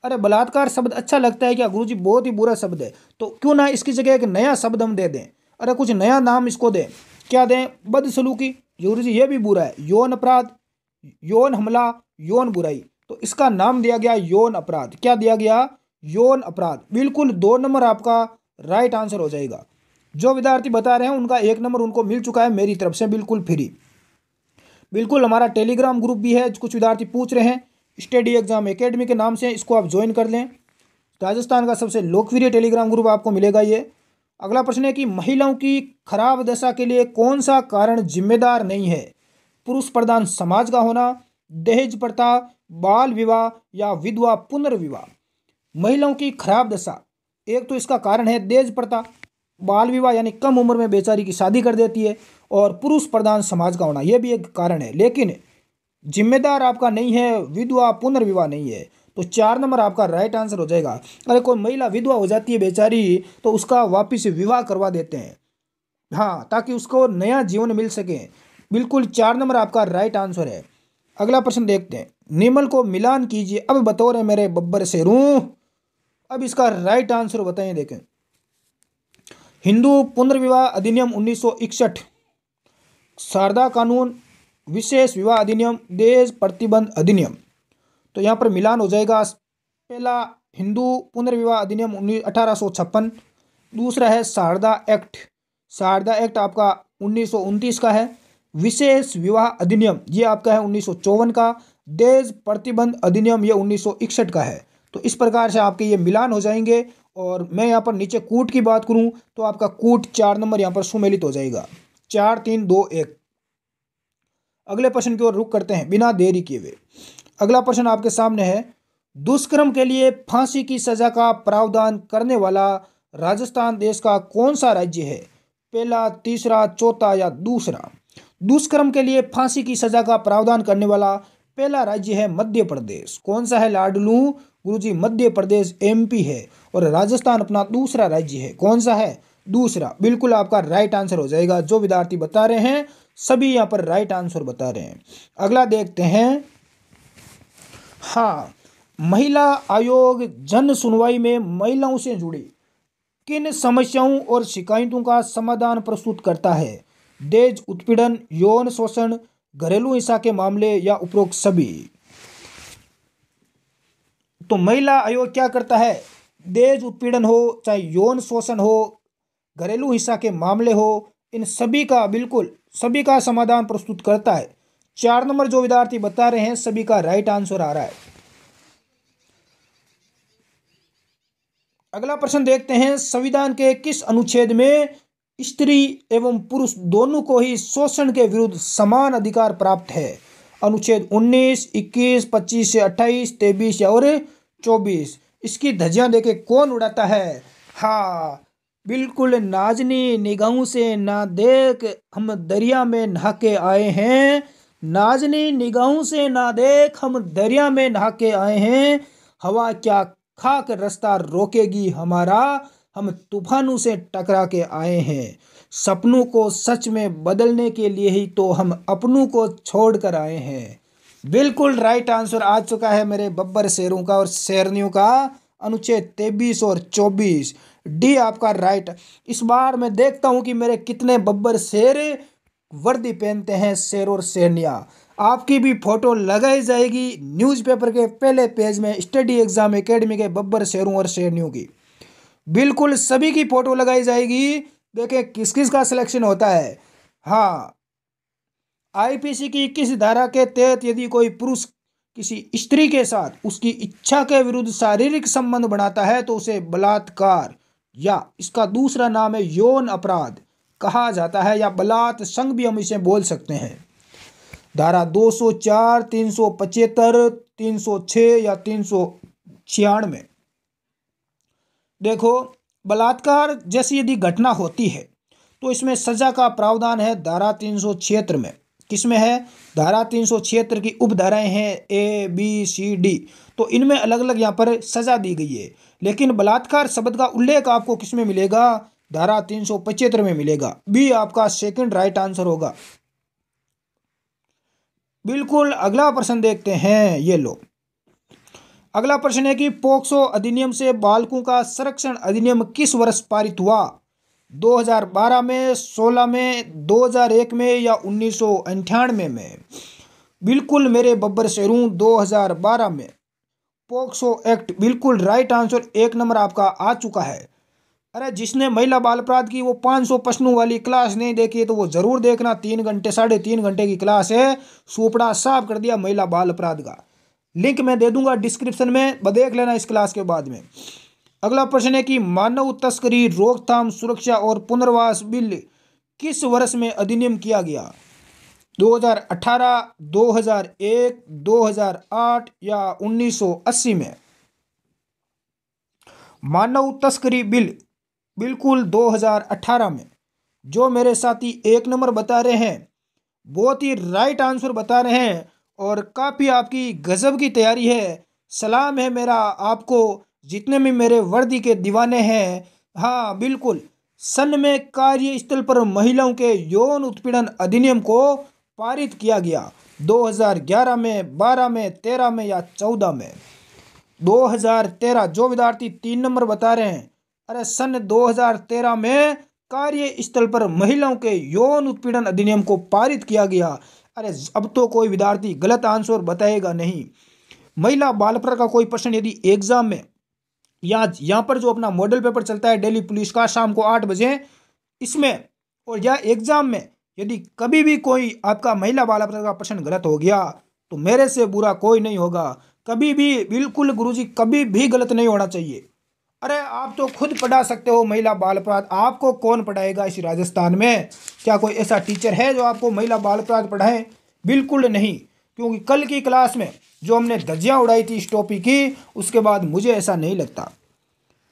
अरे बलात्कार शब्द अच्छा लगता है क्या गुरुजी? बहुत ही बुरा शब्द है। तो क्यों ना इसकी जगह एक नया शब्द हम दे दें। अरे कुछ नया नाम इसको दें। क्या दें? बदसलूकी। गुरुजी ये भी बुरा है। यौन अपराध, यौन हमला, यौन बुराई। तो इसका नाम दिया गया यौन अपराध। क्या दिया गया? यौन अपराध। बिल्कुल 2 नंबर आपका राइट आंसर हो जाएगा। जो विद्यार्थी बता रहे हैं उनका 1 नंबर उनको मिल चुका है मेरी तरफ से, बिल्कुल फ्री। बिल्कुल हमारा टेलीग्राम ग्रुप भी है, कुछ विद्यार्थी पूछ रहे हैं, स्टडी एग्जाम एकेडमी के नाम से, इसको आप ज्वाइन कर लें। राजस्थान का सबसे लोकप्रिय टेलीग्राम ग्रुप आपको मिलेगा ये। अगला प्रश्न है कि महिलाओं की खराब दशा के लिए कौन सा कारण जिम्मेदार नहीं है? पुरुष प्रधान समाज का होना, दहेज प्रथा, बाल विवाह या विधवा पुनर्विवाह। महिलाओं की खराब दशा, एक तो इसका कारण है दहेज प्रथा, बाल विवाह यानी कम उम्र में बेचारी की शादी कर देती है, और पुरुष प्रधान समाज का होना, यह भी एक कारण है। लेकिन जिम्मेदार आपका नहीं है विधवा पुनर्विवाह नहीं है, तो 4 नंबर आपका राइट आंसर हो जाएगा। अरे कोई महिला विधवा हो जाती है बेचारी, तो उसका वापिस विवाह करवा देते हैं, हाँ, ताकि उसको नया जीवन मिल सके। बिल्कुल 4 नंबर आपका राइट आंसर है। अगला प्रश्न देखते हैं, निम्न को मिलान कीजिए, अब बतौर मेरे बब्बर शेरों। अब इसका राइट आंसर बताइए। देखें, हिंदू पुनर्विवाह अधिनियम 1961, शारदा कानून, विशेष विवाह अधिनियम, दहेज प्रतिबंध अधिनियम। तो यहाँ पर मिलान हो जाएगा। पहला हिंदू पुनर्विवाह अधिनियम 1856, दूसरा है शारदा एक्ट, शारदा एक्ट आपका 1929 का है। विशेष विवाह अधिनियम ये आपका है 1954 का। दहेज प्रतिबंध अधिनियम ये 1961 का है। तो इस प्रकार से आपके ये मिलान हो जाएंगे। और मैं यहाँ पर नीचे कूट की बात करूँ तो आपका कूट 4 नंबर यहाँ पर सुमेलित हो जाएगा। 4 3 2 1। अगले प्रश्न की ओर रुख करते हैं बिना देरी किए हुए। अगला प्रश्न आपके सामने है, दुष्कर्म के लिए फांसी की सजा का प्रावधान करने वाला राजस्थान देश का कौन सा राज्य है? पहला, तीसरा, चौथा या दूसरा। दुष्कर्म के लिए फांसी की सजा का प्रावधान करने वाला पहला राज्य है मध्य प्रदेश। कौन सा है लाडलू? गुरुजी मध्य प्रदेश एमपी है। और राजस्थान अपना दूसरा राज्य है। कौन सा है? दूसरा। बिल्कुल आपका राइट आंसर हो जाएगा। जो विद्यार्थी बता रहे हैं सभी यहाँ पर राइट आंसर बता रहे हैं। अगला देखते हैं, हाँ, महिला आयोग जन सुनवाई में महिलाओं से जुड़ी किन समस्याओं और शिकायतों का समाधान प्रस्तुत करता है? दहेज उत्पीड़न, यौन शोषण, घरेलू हिंसा के मामले या उपरोक्त सभी। तो महिला आयोग क्या करता है? दहेज उत्पीड़न हो, चाहे यौन शोषण हो, घरेलू हिंसा के मामले हो, इन सभी का बिल्कुल सभी का समाधान प्रस्तुत करता है। 4 नंबर जो विद्यार्थी बता रहे हैं सभी का राइट आंसर आ रहा है। अगला प्रश्न देखते हैं, संविधान के किस अनुच्छेद में स्त्री एवं पुरुष दोनों को ही शोषण के विरुद्ध समान अधिकार प्राप्त है? अनुच्छेद 19, 21, 25 से 28, 23 और 24। इसकी धज्जियां देके कौन उड़ाता है? हाँ, बिल्कुल, नाजनी निगाहों से ना देख हम दरिया में नहा के आए हैं। नाजनी निगाहों से ना देख हम दरिया में नहा के आए हैं। हवा क्या खाक रास्ता रोकेगी हमारा, हम तूफानों से टकरा के आए हैं। सपनों को सच में बदलने के लिए ही तो हम अपनों को छोड़ कर आए हैं। बिल्कुल राइट आंसर आ चुका है मेरे बब्बर शेरों का और शेरनियों का। अनुच्छेद 23 और 24 डी आपका राइट। इस बार मैं देखता हूं कि मेरे कितने बब्बर शेर वर्दी पहनते हैं, शेर और शेरनियाँ। आपकी भी फोटो लगाई जाएगी न्यूज़पेपर के पहले पेज में स्टडी एग्जाम एकेडमी के बब्बर शेरों और शेरनियों की। बिल्कुल सभी की फोटो लगाई जाएगी। देखें किस किस का सिलेक्शन होता है। हाँ, आईपीसी की किस धारा के तहत यदि कोई पुरुष किसी स्त्री के साथ उसकी इच्छा के विरुद्ध शारीरिक संबंध बनाता है तो उसे बलात्कार या इसका दूसरा नाम है यौन अपराध कहा जाता है, या बलात् संघ भी हम इसे बोल सकते हैं। धारा 204, 375, 306 या 396। देखो, बलात्कार जैसी यदि घटना होती है तो इसमें सजा का प्रावधान है धारा 376 में। किसमें है? धारा 376 की उपधाराएं हैं ए, बी, सी, डी। तो इनमें अलग अलग यहाँ पर सजा दी गई है। लेकिन बलात्कार शब्द का उल्लेख आपको किसमें मिलेगा? धारा 375 में मिलेगा। बी आपका सेकंड राइट आंसर होगा। बिल्कुल अगला प्रश्न देखते हैं। ये लो, अगला प्रश्न है कि पोक्सो अधिनियम से बालकों का संरक्षण अधिनियम किस वर्ष पारित हुआ? 2012 में, 16 में, 2001 में या 1998 में? बिल्कुल मेरे बब्बर शेरों 2012 में पोक्सो एक्ट बिल्कुल राइट आंसर। 1 नंबर आपका आ चुका है। अरे जिसने महिला बाल अपराध की वो 500 प्रश्नों वाली क्लास नहीं देखी है तो वो जरूर देखना। 3 घंटे 3.5 घंटे की क्लास है, सुपड़ा साफ कर दिया महिला बाल अपराध का। लिंक मैं दे दूंगा डिस्क्रिप्शन में, देख लेना इस क्लास के बाद में। अगला प्रश्न है कि मानव तस्करी रोकथाम सुरक्षा और पुनर्वास बिल किस वर्ष में अधिनियम किया गया? 2018, 2001, 2008 या 1980 में? मानव तस्करी बिल बिल्कुल 2018 में। जो मेरे साथी 1 नंबर बता रहे हैं बहुत ही राइट आंसर बता रहे हैं और काफ़ी आपकी गजब की तैयारी है। सलाम है मेरा आपको, जितने भी मेरे वर्दी के दीवाने हैं। हाँ बिल्कुल, सन में कार्यस्थल पर महिलाओं के यौन उत्पीड़न अधिनियम को पारित किया गया। 2011 में, 12 में, 13 में या 14 में? 2013। जो विद्यार्थी 3 नंबर बता रहे हैं, अरे सन 2013 में कार्यस्थल पर महिलाओं के यौन उत्पीड़न अधिनियम को पारित किया गया। अरे अब तो कोई विद्यार्थी गलत आंसर बताएगा नहीं। महिला बाल अपराध का कोई प्रश्न यदि एग्जाम में या यहाँ पर जो अपना मॉडल पेपर चलता है दिल्ली पुलिस का शाम को 8 बजे, इसमें और या एग्जाम में यदि कभी भी कोई आपका महिला बाल अपराध का प्रश्न गलत हो गया तो मेरे से बुरा कोई नहीं होगा। कभी भी, बिल्कुल गुरुजी, कभी भी गलत नहीं होना चाहिए। अरे आप तो खुद पढ़ा सकते हो महिला बाल अपराध, आपको कौन पढ़ाएगा इस राजस्थान में? क्या कोई ऐसा टीचर है जो आपको महिला बाल अपराध पढ़ाए? बिल्कुल नहीं, क्योंकि कल की क्लास में जो हमने धज्जियां उड़ाई थी इस टॉपिक की, उसके बाद मुझे ऐसा नहीं लगता।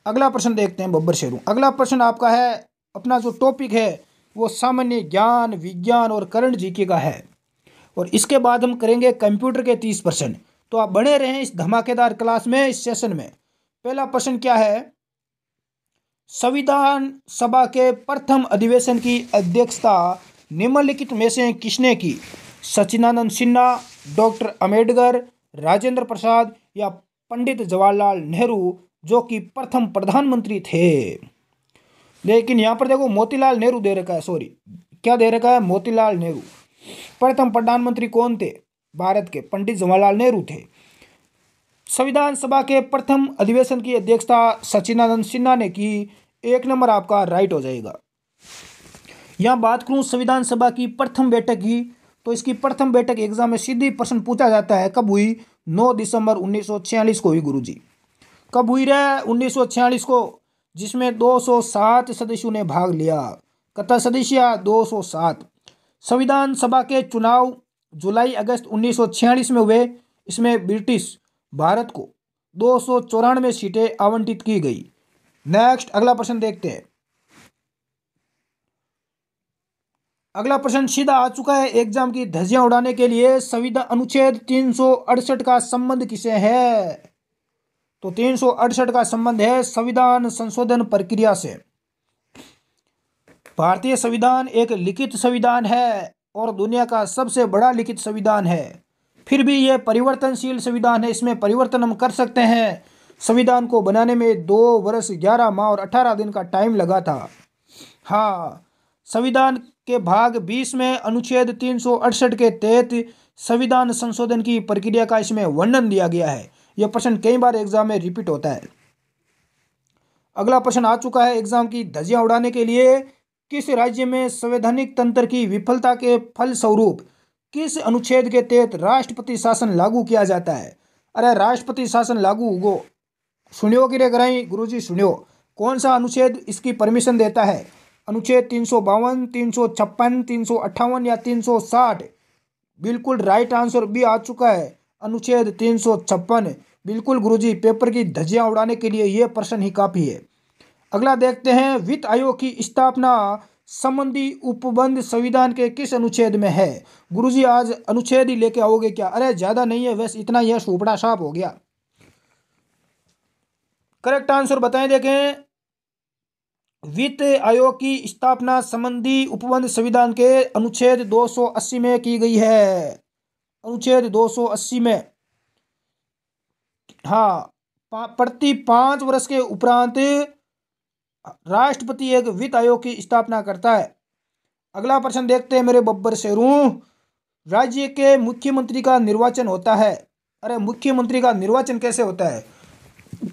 अगला प्रश्न देखते हैं बब्बर शेरू। अगला प्रश्न आपका है, अपना जो टॉपिक है वो सामान्य ज्ञान, विज्ञान और करंट जीके का है और इसके बाद हम करेंगे कंप्यूटर के 30 प्रश्न। तो आप बने रहें इस धमाकेदार क्लास में, इस सेशन में। पहला प्रश्न क्या है? संविधान सभा के प्रथम अधिवेशन की अध्यक्षता निम्नलिखित में से किसने की? सच्चिदानंद सिन्हा, डॉक्टर अम्बेडकर, राजेंद्र प्रसाद या पंडित जवाहरलाल नेहरू, जो कि प्रथम प्रधानमंत्री थे। लेकिन यहाँ पर देखो मोतीलाल नेहरू दे रखा है, सॉरी क्या दे रखा है? मोतीलाल नेहरू। प्रथम प्रधानमंत्री कौन थे भारत के? पंडित जवाहरलाल नेहरू थे। संविधान सभा के प्रथम अधिवेशन की अध्यक्षता सच्चिदानंद सिन्हा ने की। 1 नंबर आपका राइट हो जाएगा। यहाँ बात करूँ संविधान सभा की प्रथम बैठक की, तो इसकी प्रथम बैठक एग्जाम में सीधी प्रश्न पूछा जाता है, कब हुई? 9 दिसंबर 1946 को हुई गुरुजी। कब हुई रे? 1946 को, जिसमें 207 सदस्यों ने भाग लिया। कथा सदस्य 207। संविधान सभा के चुनाव जुलाई अगस्त 1946 में हुए। इसमें ब्रिटिश भारत को 294 सीटें आवंटित की गई। नेक्स्ट अगला प्रश्न देखते हैं। अगला प्रश्न सीधा आ चुका है एग्जाम की धज्जियां उड़ाने के लिए। संविधान अनुच्छेद 368 का संबंध किसे है? तो 368 का संबंध है संविधान संशोधन प्रक्रिया से। भारतीय संविधान एक लिखित संविधान है और दुनिया का सबसे बड़ा लिखित संविधान है। फिर भी यह परिवर्तनशील संविधान है, इसमें परिवर्तन हम कर सकते हैं। संविधान को बनाने में 2 वर्ष 11 माह और 18 दिन का टाइम लगा था। हाँ, संविधान के भाग 20 में अनुच्छेद 368 के तहत संविधान संशोधन की प्रक्रिया का इसमें वर्णन दिया गया है। यह प्रश्न कई बार एग्जाम में रिपीट होता है। अगला प्रश्न आ चुका है एग्जाम की धज्जियां उड़ाने के लिए। किस राज्य में संवैधानिक तंत्र की विफलता के फलस्वरूप किस अनुच्छेद के तहत राष्ट्रपति शासन लागू किया जाता है? अरे राष्ट्रपति शासन लागू होगो, सुनियो कि रे कराई गुरुजी सुनियो। कौन सा अनुच्छेद इसकी परमिशन देता है? अनुच्छेद 352, 356, 358 या 360? बिल्कुल राइट आंसर भी आ चुका है, अनुच्छेद 356। बिल्कुल गुरुजी, पेपर की धज्जियां उड़ाने के लिए यह प्रश्न ही काफ़ी है। अगला देखते हैं, वित्त आयोग की स्थापना संबंधी उपबंध संविधान के किस अनुच्छेद में है? गुरुजी आज अनुच्छेद ही लेके आओगे क्या? अरे ज़्यादा नहीं है, वैसे इतना ही है, सुपड़ा साफ हो गया। करेक्ट आंसर बताएं देखें। वित्त आयोग की स्थापना संबंधी उपबंध संविधान के अनुच्छेद 280 में की गई है। अनुच्छेद 280 में। हाँ, प्रति 5 वर्ष के उपरांत राष्ट्रपति एक वित्त आयोग की स्थापना करता है। अगला प्रश्न देखते हैं मेरे बब्बर शेरू। राज्य के मुख्यमंत्री का निर्वाचन होता है। अरे मुख्यमंत्री का निर्वाचन कैसे होता है?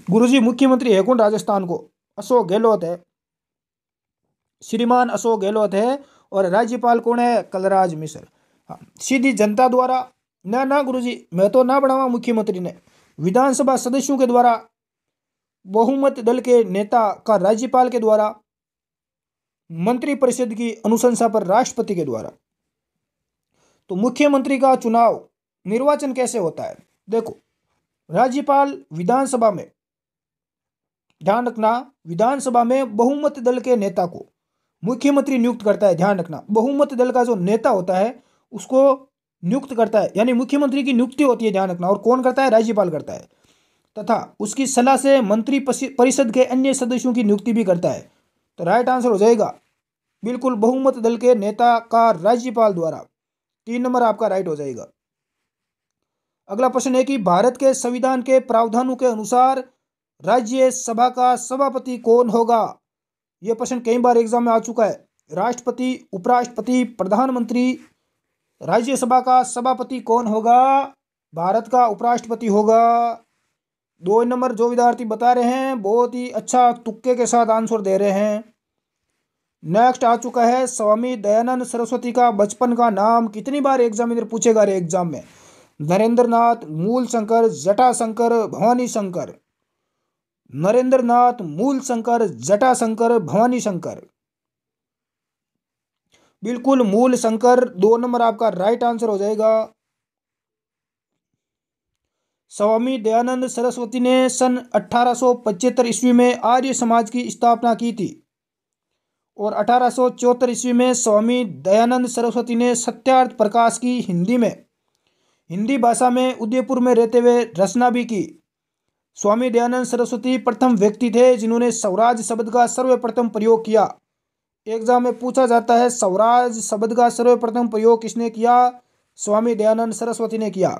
गुरुजी मुख्यमंत्री है कौन राजस्थान को? अशोक गहलोत है। श्रीमान अशोक गहलोत है और राज्यपाल कौन है? कलराज मिश्र। हाँ, सीधी जनता द्वारा ना गुरुजी, मैं तो ना बनावा मुख्यमंत्री ने। विधानसभा सदस्यों के द्वारा, बहुमत दल के नेता का राज्यपाल के द्वारा, मंत्रिपरिषद की अनुशंसा पर राष्ट्रपति के द्वारा। तो मुख्यमंत्री का चुनाव निर्वाचन कैसे होता है? देखो, राज्यपाल विधानसभा में, ध्यान रखना, विधानसभा में बहुमत दल के नेता को मुख्यमंत्री नियुक्त करता है। ध्यान रखना, बहुमत दल का जो नेता होता है उसको नियुक्त करता है, यानी मुख्यमंत्री की नियुक्ति होती है। ध्यान रखना, और कौन करता है? राज्यपाल करता है, तथा उसकी सलाह से मंत्री परिषद के अन्य सदस्यों की नियुक्ति भी करता है। तो राइट आंसर हो जाएगा बिल्कुल बहुमत दल के नेता का राज्यपाल द्वारा। 3 नंबर आपका राइट हो जाएगा। अगला प्रश्न है कि भारत के संविधान के प्रावधानों के अनुसार राज्यसभा का सभापति कौन होगा? यह प्रश्न कई बार एग्जाम में आ चुका है। राष्ट्रपति, उपराष्ट्रपति, प्रधानमंत्री, राज्यसभा का सभापति कौन होगा? भारत का उपराष्ट्रपति होगा। 2 नंबर जो विद्यार्थी बता रहे हैं बहुत ही अच्छा तुक्के के साथ आंसर दे रहे हैं। नेक्स्ट आ चुका है, स्वामी दयानंद सरस्वती का बचपन का नाम कितनी बार एग्जामिनर पूछेगा रे एग्जाम में? नरेंद्र नाथ, मूल शंकर, जटाशंकर, भवानी शंकर। नरेंद्र नाथ, मूल शंकर, जटाशंकर, भवानी शंकर। बिल्कुल मूल शंकर। 2 नंबर आपका राइट आंसर हो जाएगा। स्वामी दयानंद सरस्वती ने सन 1875 ईस्वी में आर्य समाज की स्थापना की थी और 1874 ईस्वी में स्वामी दयानंद सरस्वती ने सत्यार्थ प्रकाश की हिंदी भाषा में उदयपुर में रहते हुए रचना भी की। स्वामी दयानंद सरस्वती प्रथम व्यक्ति थे जिन्होंने स्वराज शब्द का सर्वप्रथम प्रयोग किया। एग्जाम में पूछा जाता है स्वराज शब्द का सर्वप्रथम प्रयोग किसने किया? स्वामी दयानंद सरस्वती ने किया।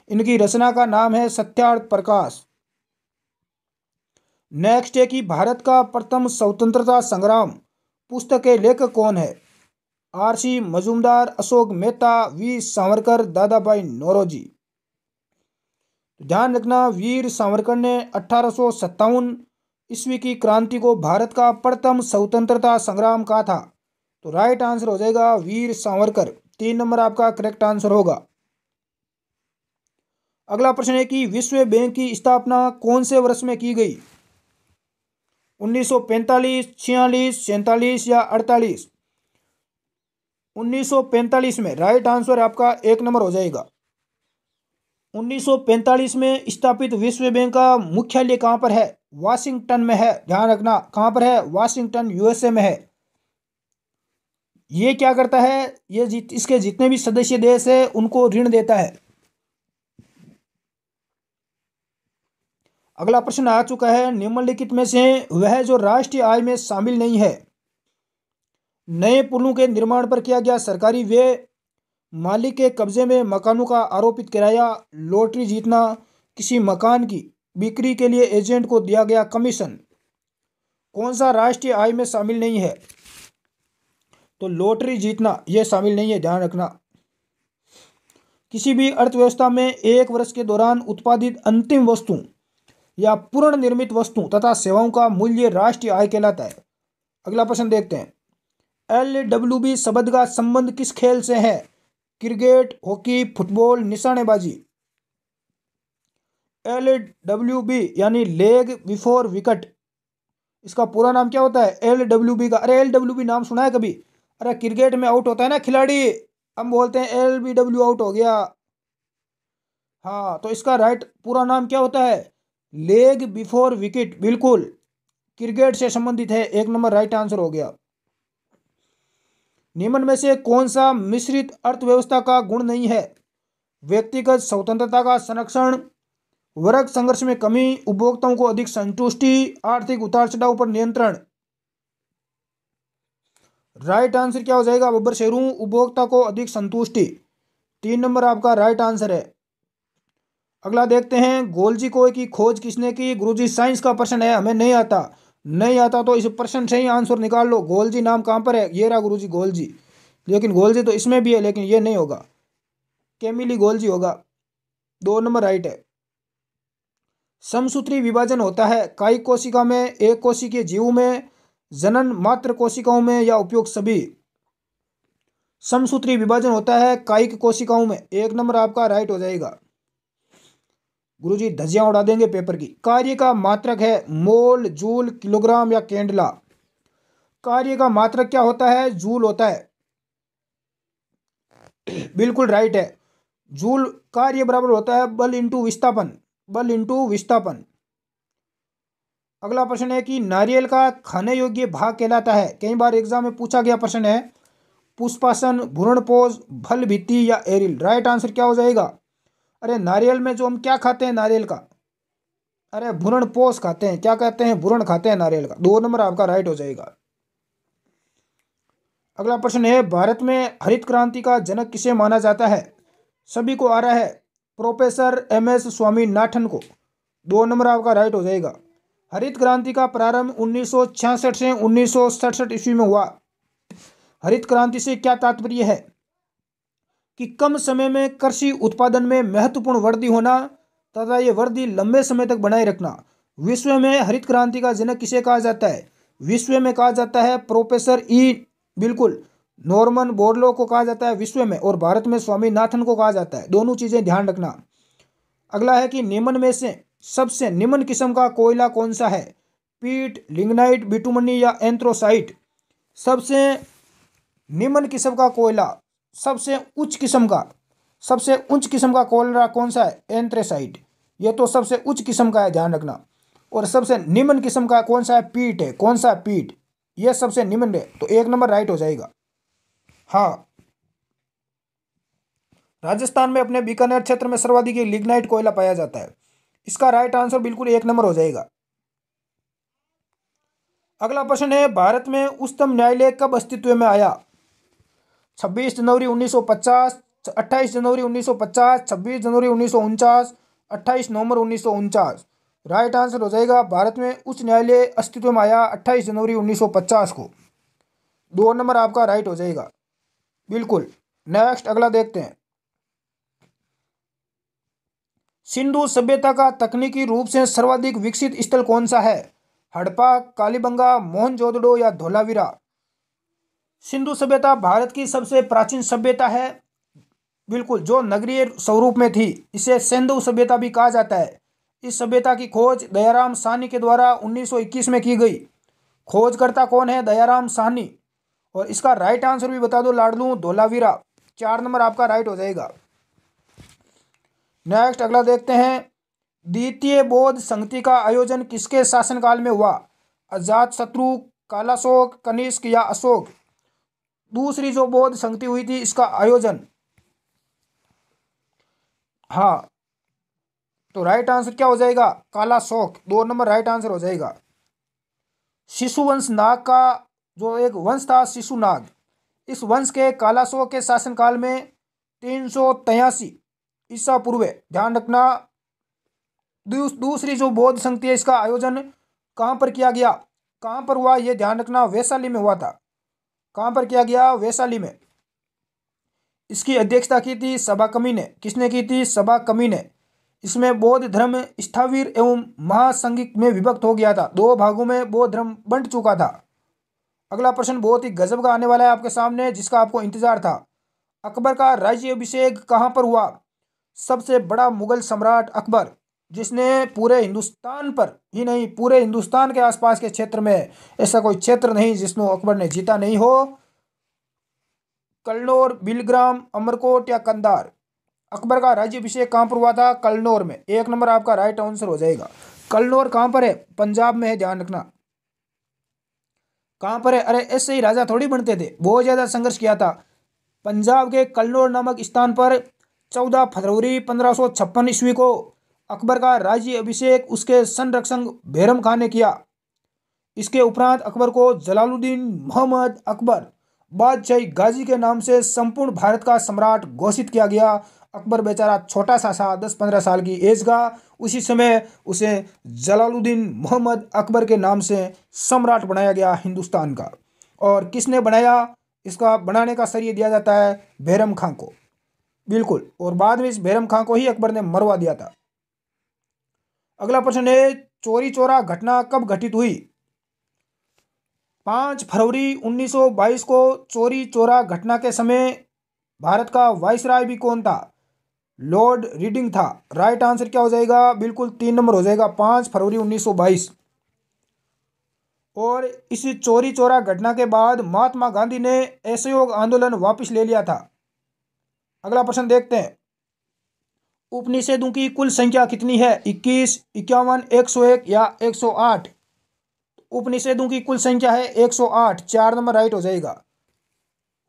इनकी रचना का नाम है सत्यार्थ प्रकाश। नेक्स्ट है कि भारत का प्रथम स्वतंत्रता संग्राम पुस्तक के लेखक कौन है? आर.सी. मजूमदार, अशोक मेहता, वीर सावरकर, दादा भाई नौरोजी। ध्यान रखना, वीर सावरकर ने 1857 ईस्वी की क्रांति को भारत का प्रथम स्वतंत्रता संग्राम कहा था। तो राइट आंसर हो जाएगा वीर सावरकर। 3 नंबर आपका करेक्ट आंसर होगा। अगला प्रश्न है कि विश्व बैंक की स्थापना कौन से वर्ष में की गई? 1945, 46, 47 या 48? 1945 में राइट आंसर आपका 1 नंबर हो जाएगा। 1945 में स्थापित विश्व बैंक का मुख्यालय कहाँ पर है? वाशिंगटन में है। ध्यान रखना, कहाँ पर है? वाशिंगटन, यूएसए में है। ये क्या करता है? ये इसके जितने भी सदस्य देश है उनको ऋण देता है। अगला प्रश्न आ चुका है, निम्नलिखित में से वह जो राष्ट्रीय आय में शामिल नहीं है? नए पुलों के निर्माण पर किया गया सरकारी व्यय, मालिक के कब्जे में मकानों का आरोपित किराया, लॉटरी जीतना, किसी मकान की बिक्री के लिए एजेंट को दिया गया कमीशन। कौन सा राष्ट्रीय आय में शामिल नहीं है? तो लॉटरी जीतना यह शामिल नहीं है। ध्यान रखना, किसी भी अर्थव्यवस्था में एक वर्ष के दौरान उत्पादित अंतिम वस्तु या पूर्ण निर्मित वस्तु तथा सेवाओं का मूल्य राष्ट्रीय आय कहलाता है। अगला प्रश्न देखते हैं, LWB शब्द का संबंध किस खेल से है? क्रिकेट, हॉकी, फुटबॉल, निशानेबाजी। LWB यानी लेग बिफोर विकेट, इसका पूरा नाम क्या होता है? LWB का। अरे LWB नाम सुना है कभी? अरे क्रिकेट में आउट होता है ना खिलाड़ी, हम बोलते हैं LBW आउट हो गया। हाँ, तो इसका राइट पूरा नाम क्या होता है? Leg before wicket. बिल्कुल क्रिकेट से संबंधित है। 1 नंबर राइट आंसर हो गया। निम्न में से कौन सा मिश्रित अर्थव्यवस्था का गुण नहीं है? व्यक्तिगत स्वतंत्रता का संरक्षण, वर्ग संघर्ष में कमी, उपभोक्ताओं को अधिक संतुष्टि, आर्थिक उतार चढ़ाव पर नियंत्रण। राइट आंसर क्या हो जाएगा बब्बर शेरू? उपभोक्ता को अधिक संतुष्टि। 3 नंबर आपका राइट आंसर है। अगला देखते हैं, गोल्जी कोय की खोज किसने की? गुरुजी साइंस का प्रश्न है, हमें नहीं आता तो इस प्रश्न से ही आंसर निकाल लो। गोल्जी नाम कहाँ पर है? ये रहा गुरुजी गोल्जी, लेकिन गोल्जी तो इसमें भी है लेकिन ये नहीं होगा, कैमिली गोल्जी होगा। 2 नंबर राइट है। समसूत्री विभाजन होता है कायिक कोशिका में, एक कोशिकीय जीव में, जनन मात्र कोशिकाओं में या उपयुक्त सभी? समसूत्री विभाजन होता है कायिक कोशिकाओं में। 1 नंबर आपका राइट हो जाएगा। गुरुजी धज्जियां उड़ा देंगे पेपर की। कार्य का मात्रक है मोल, जूल, किलोग्राम या केंडला? कार्य का मात्रक क्या होता है? जूल होता है। बिल्कुल राइट है। जूल कार्य बराबर होता है बल इंटू विस्थापन। बल इंटू विस्थापन। अगला प्रश्न है कि नारियल का खाने योग्य भाग कहलाता है। कई बार एग्जाम में पूछा गया प्रश्न है। पुष्पासन, भ्रूणपोष, फल भित्ति या एरिल? राइट आंसर क्या हो जाएगा? अरे नारियल में जो हम क्या खाते हैं नारियल का? अरे भ्रूणपोष खाते हैं। क्या कहते हैं? भ्रूण खाते हैं नारियल का। 2 नंबर आपका राइट हो जाएगा। अगला प्रश्न है भारत में हरित क्रांति का जनक किसे माना जाता है? सभी को आ रहा है। प्रोफेसर MS स्वामीनाथन को। 2 नंबर आपका राइट हो जाएगा। हरित क्रांति का प्रारंभ 1966 से 1967 ईस्वी में हुआ। हरित क्रांति से क्या तात्पर्य है? कि कम समय में कृषि उत्पादन में महत्वपूर्ण वृद्धि होना तथा ये वृद्धि लंबे समय तक बनाए रखना। विश्व में हरित क्रांति का जनक किसे कहा जाता है? विश्व में कहा जाता है प्रोफेसर बिल्कुल नॉर्मन बोरलो को कहा जाता है विश्व में, और भारत में स्वामीनाथन को कहा जाता है। दोनों चीजें ध्यान रखना। अगला है कि निम्न में से सबसे निम्न किस्म का कोयला कौन सा है? पीट, लिग्नाइट, बिटुमनी या एंथ्रोसाइट? सबसे निम्न किस्म का कोयला, सबसे उच्च किस्म का कोयला कौन सा है? एंथ्रेसाइट। ये तो सबसे उच्च किस्म का है, ध्यान रखना। और सबसे निम्न किस्म का कौन सा है? पीट है। कौन सा? पीट। यह सबसे निम्न है, तो 1 नंबर राइट हो जाएगा। हाँ, राजस्थान में अपने बीकानेर क्षेत्र में सर्वाधिक लिग्नाइट कोयला पाया जाता है। इसका राइट आंसर बिल्कुल 1 नंबर हो जाएगा। अगला प्रश्न है भारत में उच्चतम न्यायालय कब अस्तित्व में आया? 26 जनवरी 1950, 28 जनवरी 1950, 26 जनवरी 1949, 28 नवंबर 1949? राइट आंसर हो जाएगा भारत में उच्च न्यायालय अस्तित्व में आया 28 जनवरी 1950 को। 2 नंबर आपका राइट हो जाएगा। बिल्कुल। नेक्स्ट अगला देखते हैं। सिंधु सभ्यता का तकनीकी रूप से सर्वाधिक विकसित स्थल कौन सा है? हड़प्पा, कालीबंगा, मोहनजोदड़ो या धोलावीरा? सिंधु सभ्यता भारत की सबसे प्राचीन सभ्यता है। बिल्कुल, जो नगरीय स्वरूप में थी, इसे सिंधु सभ्यता भी कहा जाता है। इस सभ्यता की खोज दयाराम साहनी के द्वारा 1921 में की गई। खोजकर्ता कौन है? दयाराम साहनी। और इसका राइट आंसर भी बता दो लाडलू, धोलावीरा। 4 नंबर आपका राइट हो जाएगा। नेक्स्ट अगला देखते हैं। द्वितीय बौद्ध संधि का आयोजन किसके शासनकाल में हुआ? अजातशत्रु, कालाशोक, कनिष्क या अशोक? दूसरी जो बौद्ध संधि हुई थी, इसका आयोजन, हाँ, तो राइट आंसर क्या हो जाएगा? कालाशोक। 2 नंबर राइट आंसर हो जाएगा। शिशुवंश नाग का जो एक वंश था, शिशुनाग, इस वंश के कालाशोक के शासनकाल में 383 ईसा पूर्व, ध्यान रखना। दूसरी जो बौद्ध संधि है, इसका आयोजन कहाँ पर किया गया? कहाँ पर हुआ ये ध्यान रखना। वैशाली में हुआ था। कहाँ पर किया गया? वैशाली में। इसकी अध्यक्षता की थी सभा कमी ने। किसने की थी? सभा कमी ने। इसमें बौद्ध धर्म स्थावीर एवं महासंघिक में विभक्त हो गया था। 2 भागों में बौद्ध धर्म बंट चुका था। अगला प्रश्न बहुत ही गजब का आने वाला है आपके सामने, जिसका आपको इंतजार था। अकबर का राज्याभिषेक कहाँ पर हुआ? सबसे बड़ा मुगल सम्राट अकबर, जिसने पूरे हिंदुस्तान पर ही नहीं, पूरे हिंदुस्तान के आसपास के क्षेत्र में ऐसा कोई क्षेत्र नहीं जिसमें अकबर ने जीता नहीं हो। कल्नौर, बिलग्राम, अमरकोट या कंधार? अकबर का राज्याभिषेक कहाँ पर हुआ था? कल्नौर में। 1 नंबर आपका राइट आंसर हो जाएगा। कल्नौर कहाँ पर है? पंजाब में है, ध्यान रखना। कहाँ पर है? अरे ऐसे ही राजा थोड़ी बनते थे, बहुत ज्यादा संघर्ष किया था। पंजाब के कल्नौर नामक स्थान पर 14 फरवरी 1556 ईस्वी को अकबर का राज्य अभिषेक उसके संरक्षक बैरम खान ने किया। इसके उपरांत अकबर को जलालुद्दीन मोहम्मद अकबर बादशाही गाजी के नाम से संपूर्ण भारत का सम्राट घोषित किया गया। अकबर बेचारा छोटा सा 10-15 साल की एज का, उसी समय उसे जलालुद्दीन मोहम्मद अकबर के नाम से सम्राट बनाया गया हिंदुस्तान का। और किसने बनाया? इसका बनाने का श्रेय दिया जाता है बैरम खां को। बिल्कुल, और बाद में इस बैरम खां को ही अकबर ने मरवा दिया था। अगला प्रश्न है चौरी चौरा घटना कब घटित हुई? 5 फरवरी 1922 को चोरी चौरा घटना के समय भारत का वाइसराय भी कौन था? लॉर्ड रीडिंग था। राइट आंसर क्या हो जाएगा? बिल्कुल 3 नंबर हो जाएगा, 5 फरवरी 1922। और इस चोरी चौरा घटना के बाद महात्मा गांधी ने असहयोग आंदोलन वापस ले लिया था। अगला प्रश्न देखते हैं। उपनिषदों की कुल संख्या कितनी है? 21, 51, 101 या 108? उपनिषदों की कुल संख्या है 108, 4 नंबर राइट हो जाएगा।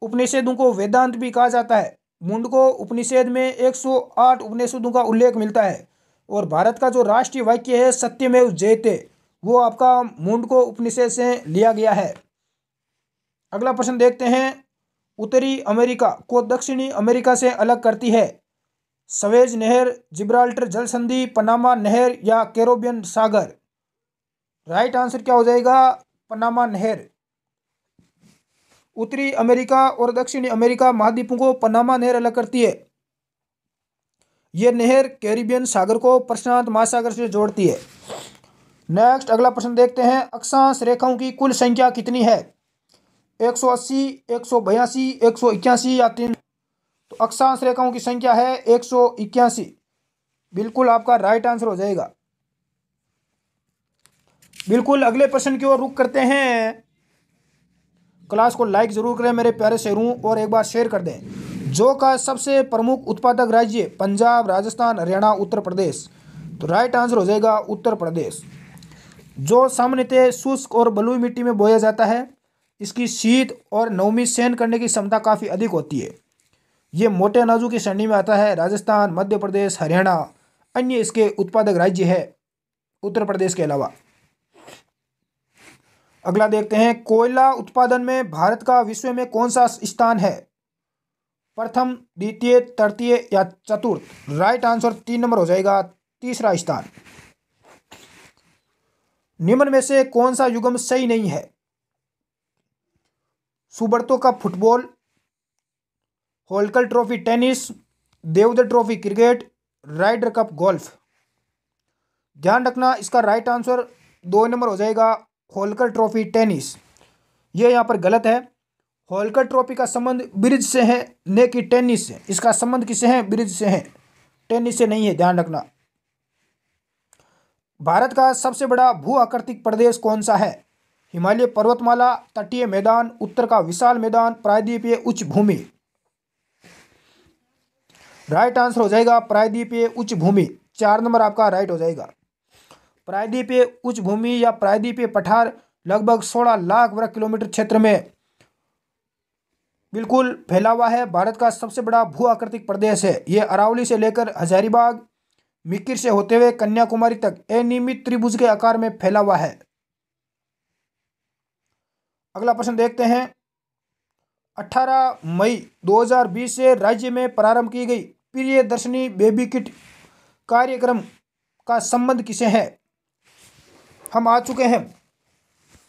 उपनिषदों को वेदांत भी कहा जाता है। मुंडको उपनिषद में 108 उपनिषदों का उल्लेख मिलता है। और भारत का जो राष्ट्रीय वाक्य है सत्यमेव जयते, वो आपका मुंडको उपनिषद से लिया गया है। अगला प्रश्न देखते हैं। उत्तरी अमेरिका को दक्षिणी अमेरिका से अलग करती है सवेज नहर, जिब्राल्टर जल संधि, पनामा नहर या कैरेबियन सागर? राइट आंसर क्या हो जाएगा? पनामा नहर। उत्तरी अमेरिका और दक्षिणी अमेरिका महाद्वीपों को पनामा नहर अलग करती है। यह नहर कैरिबियन सागर को प्रशांत महासागर से जोड़ती है। नेक्स्ट अगला प्रश्न देखते हैं। अक्षांश रेखाओं की कुल संख्या कितनी है? 180, 182, 181 या 3? तो अक्षांश रेखाओं की संख्या है 181, बिल्कुल आपका राइट आंसर हो जाएगा। बिल्कुल अगले प्रश्न की ओर रुख करते हैं। क्लास को लाइक जरूर करें मेरे प्यारे शेरों, और एक बार शेयर कर दें। जौ का सबसे प्रमुख उत्पादक राज्य? पंजाब, राजस्थान, हरियाणा, उत्तर प्रदेश? तो राइट आंसर हो जाएगा उत्तर प्रदेश। जौ सामान्यतः शुष्क और बलुई मिट्टी में बोया जाता है। इसकी शीत और नमी सहन करने की क्षमता काफ़ी अधिक होती है। ये मोटे अनाजों की श्रेणी में आता है। राजस्थान, मध्य प्रदेश, हरियाणा अन्य इसके उत्पादक राज्य है, उत्तर प्रदेश के अलावा। अगला देखते हैं। कोयला उत्पादन में भारत का विश्व में कौन सा स्थान है? प्रथम, द्वितीय, तृतीय या चतुर्थ? राइट आंसर 3 नंबर हो जाएगा, तीसरा स्थान। निम्न में से कौन सा युग्म सही नहीं है? Subroto cup football, Holkar trophy tennis, Deodhar trophy cricket, Ryder cup golf? ध्यान रखना इसका राइट आंसर 2 नंबर हो जाएगा, होलकर ट्रॉफी टेनिस। ये यहाँ पर गलत है। होलकर ट्रॉफी का संबंध ब्रिज से है, न कि टेनिस से। इसका संबंध किससे है? ब्रिज से है, टेनिस से नहीं है, ध्यान रखना। भारत का सबसे बड़ा भू आकृतिक प्रदेश कौन सा है? हिमालय पर्वतमाला, तटीय मैदान, उत्तर का विशाल मैदान, प्रायद्वीपीय उच्च भूमि? राइट आंसर हो जाएगा प्रायद्वीपीय उच्च भूमि, 4 नंबर आपका राइट हो जाएगा। प्रायद्वीपीय उच्च भूमि या प्रायद्वीपीय पठार लगभग 16 लाख वर्ग किलोमीटर क्षेत्र में बिल्कुल फैला हुआ है। भारत का सबसे बड़ा भू आकृतिक प्रदेश है। ये अरावली से लेकर हजारीबाग, मिकिर से होते हुए कन्याकुमारी तक अनियमित त्रिभुज के आकार में फैला हुआ है। अगला प्रश्न देखते हैं। 18 मई 2020 से राज्य में प्रारंभ की गई प्रियदर्शनी बेबी किट कार्यक्रम का संबंध किसे है? हम आ चुके हैं,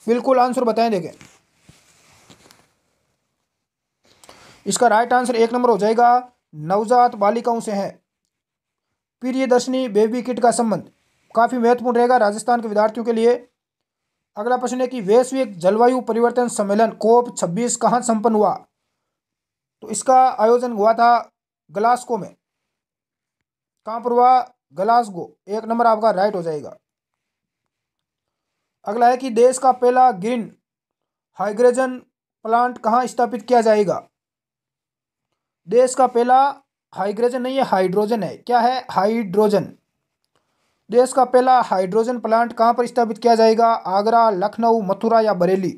बिल्कुल आंसर बताएं। देखें इसका राइट आंसर 1 नंबर हो जाएगा, नवजात बालिकाओं से है। प्रियदर्शनी बेबी किट का संबंध काफ़ी महत्वपूर्ण रहेगा राजस्थान के विद्यार्थियों के लिए। अगला प्रश्न है कि वैश्विक जलवायु परिवर्तन सम्मेलन COP 26 कहाँ संपन्न हुआ? तो इसका आयोजन हुआ था ग्लासगो में। कहाँ पर हुआ? ग्लासगो, 1 नंबर आपका राइट हो जाएगा। अगला है कि देश का पहला ग्रीन हाइड्रोजन प्लांट कहाँ स्थापित किया जाएगा? देश का पहला हाइड्रोजन नहीं है, हाइड्रोजन है। क्या है? हाइड्रोजन। देश का पहला हाइड्रोजन प्लांट कहाँ पर स्थापित किया जाएगा? आगरा, लखनऊ, मथुरा या बरेली?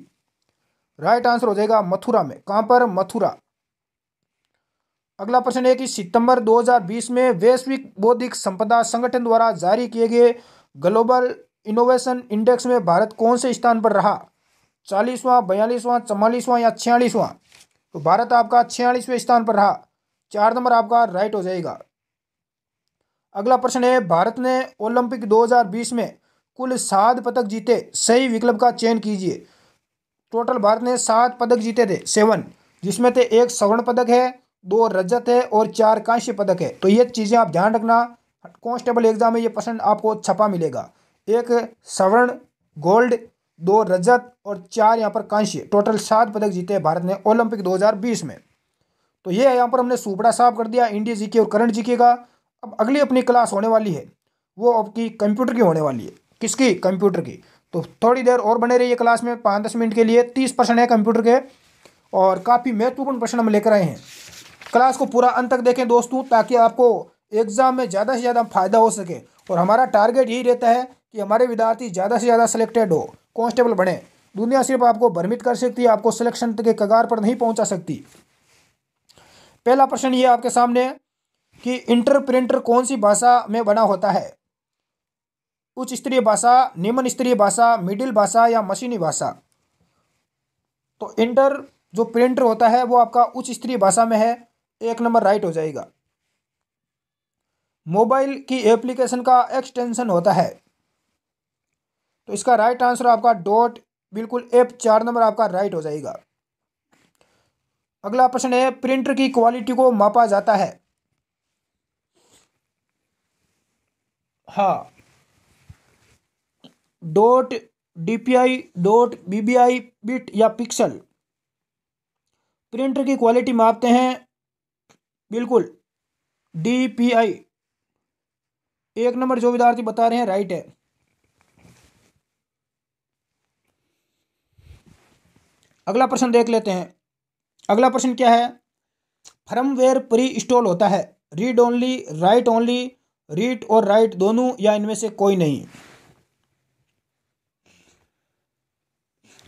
राइट आंसर हो जाएगा मथुरा में। कहाँ पर? मथुरा। अगला प्रश्न है कि सितंबर 2020 में वैश्विक बौद्धिक संपदा संगठन द्वारा जारी किए गए ग्लोबल इनोवेशन इंडेक्स में भारत कौन से स्थान पर रहा? 40वां, 42वां, 44वां या 46वां? तो भारत आपका 46वें स्थान पर रहा, 4 नंबर आपका राइट हो जाएगा। अगला प्रश्न है। भारत ने ओलंपिक 2020 में कुल 7 पदक जीते, सही विकल्प का चयन कीजिए। टोटल भारत ने 7 पदक जीते थे, 7, जिसमें से 1 स्वर्ण पदक है, 2 रजत है और 4 कांस्य पदक है। तो ये चीज़ें आप ध्यान रखना, कांस्टेबल एग्जाम में ये प्रश्न आपको छपा मिलेगा। 1 स्वर्ण, गोल्ड, 2 रजत और 4 यहाँ पर कांस्य, टोटल 7 पदक जीते हैं भारत ने ओलंपिक 2020 में। तो ये यहाँ पर हमने सुपड़ा साफ कर दिया इंडिया जीके और करंट जीके का। अब अगली अपनी क्लास होने वाली है वो आपकी कंप्यूटर की होने वाली है। किसकी? कंप्यूटर की। तो थोड़ी देर और बने रहिए क्लास में 5-10 मिनट के लिए। 30% है कंप्यूटर के और काफ़ी महत्वपूर्ण प्रश्न हम लेकर आए हैं। क्लास को पूरा अंत तक देखें दोस्तों, ताकि आपको एग्जाम में ज़्यादा से ज़्यादा फायदा हो सके। और हमारा टारगेट यही रहता है कि हमारे विद्यार्थी ज़्यादा से ज़्यादा सिलेक्टेड हो, कांस्टेबल बने। दुनिया सिर्फ आपको भ्रमित कर सकती है, आपको सिलेक्शन के कगार पर नहीं पहुंचा सकती। पहला प्रश्न ये आपके सामने कि इंटरप्रेटर कौन सी भाषा में बना होता है? उच्च स्तरीय भाषा, निम्न स्तरीय भाषा, मिडिल भाषा या मशीनी भाषा? तो इंटर जो प्रिंटर होता है वो आपका उच्च स्तरीय भाषा में है, 1 नंबर राइट हो जाएगा। मोबाइल की एप्लीकेशन का एक्सटेंशन होता है, तो इसका राइट आंसर आपका डॉट, बिल्कुल F, 4 नंबर आपका राइट हो जाएगा। अगला प्रश्न है प्रिंटर की क्वालिटी को मापा जाता है? हाँ, dot, DPI, dot, BBI, bit या पिक्सल। प्रिंटर की क्वालिटी मापते हैं बिल्कुल DPI। 1 नंबर जो विद्यार्थी बता रहे हैं राइट है। अगला प्रश्न देख लेते हैं। अगला प्रश्न क्या है? फर्मवेयर प्री इंस्टॉल होता है read only, right only, read और राइट दोनों या इनमें से कोई नहीं?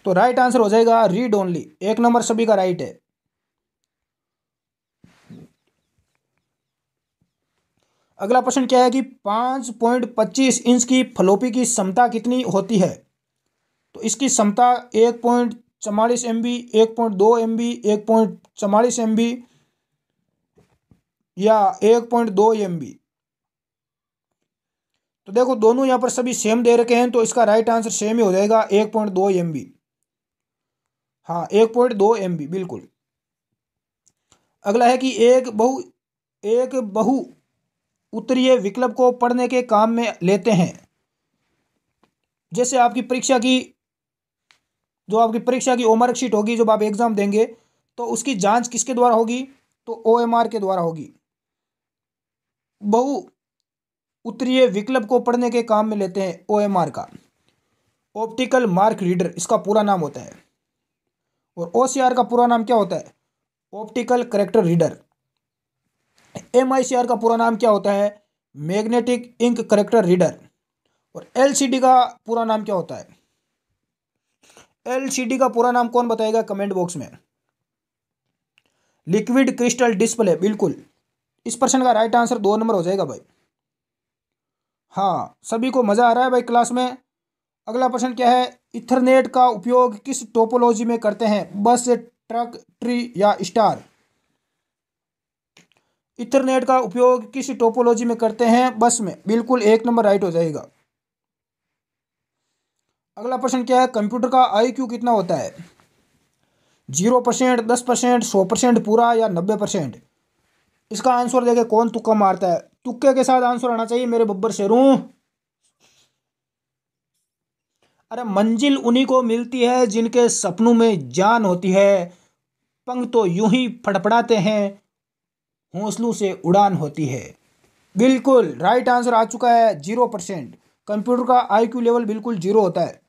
तो राइट आंसर हो जाएगा रीड ओनली। 1 नंबर सभी का राइट है। अगला प्रश्न क्या है कि 5.25 इंच की फ्लॉपी की क्षमता कितनी होती है? तो इसकी क्षमता 1.44 MB, 1.2 MB, 1.44 MB या 1.2 MB? तो देखो दोनों यहाँ पर सभी सेम दे रखे हैं, तो इसका राइट आंसर सेम ही हो जाएगा 1.2 MB। हाँ, 1.2 MB बिल्कुल। अगला है कि एक बहु उत्तरीय विकल्प को पढ़ने के काम में लेते हैं। जैसे आपकी परीक्षा की होमवर्क शीट होगी, जब आप एग्जाम देंगे तो उसकी जांच किसके द्वारा होगी? तो OMR के द्वारा होगी। बहु उत्तरीय विकल्प को पढ़ने के काम में लेते हैं OMR का, ऑप्टिकल मार्क रीडर इसका पूरा नाम होता है। और OCR का पूरा नाम क्या होता है? Optical character reader. MICR का पूरा नाम क्या होता है? Magnetic ink character reader. और LCD का पूरा नाम क्या होता है? LCD का पूरा नाम कौन बताएगा कमेंट बॉक्स में? लिक्विड क्रिस्टल डिस्प्ले, बिल्कुल। इस प्रश्न का राइट आंसर 2 नंबर हो जाएगा भाई। हाँ, सभी को मजा आ रहा है भाई क्लास में। अगला प्रश्न क्या है? इथरनेट का उपयोग किस टोपोलॉजी में करते हैं? बस, ट्रक, ट्री या स्टार? इथरनेट का उपयोग किस टोपोलॉजी में करते हैं? बस में, बिल्कुल 1 नंबर राइट हो जाएगा। अगला प्रश्न क्या है? कंप्यूटर का IQ कितना होता है? 0%, 10%, 100% पूरा या 90%? इसका आंसर देके कौन तुक्का मारता है? तुक्के के साथ आंसर आना चाहिए मेरे बब्बर शेरों। अरे मंजिल उन्हीं को मिलती है जिनके सपनों में जान होती है, पंख तो यूं ही फड़फड़ाते हैं, हौसलों से उड़ान होती है। बिल्कुल राइट आंसर आ चुका है 0%। कंप्यूटर का IQ लेवल बिल्कुल 0 होता है।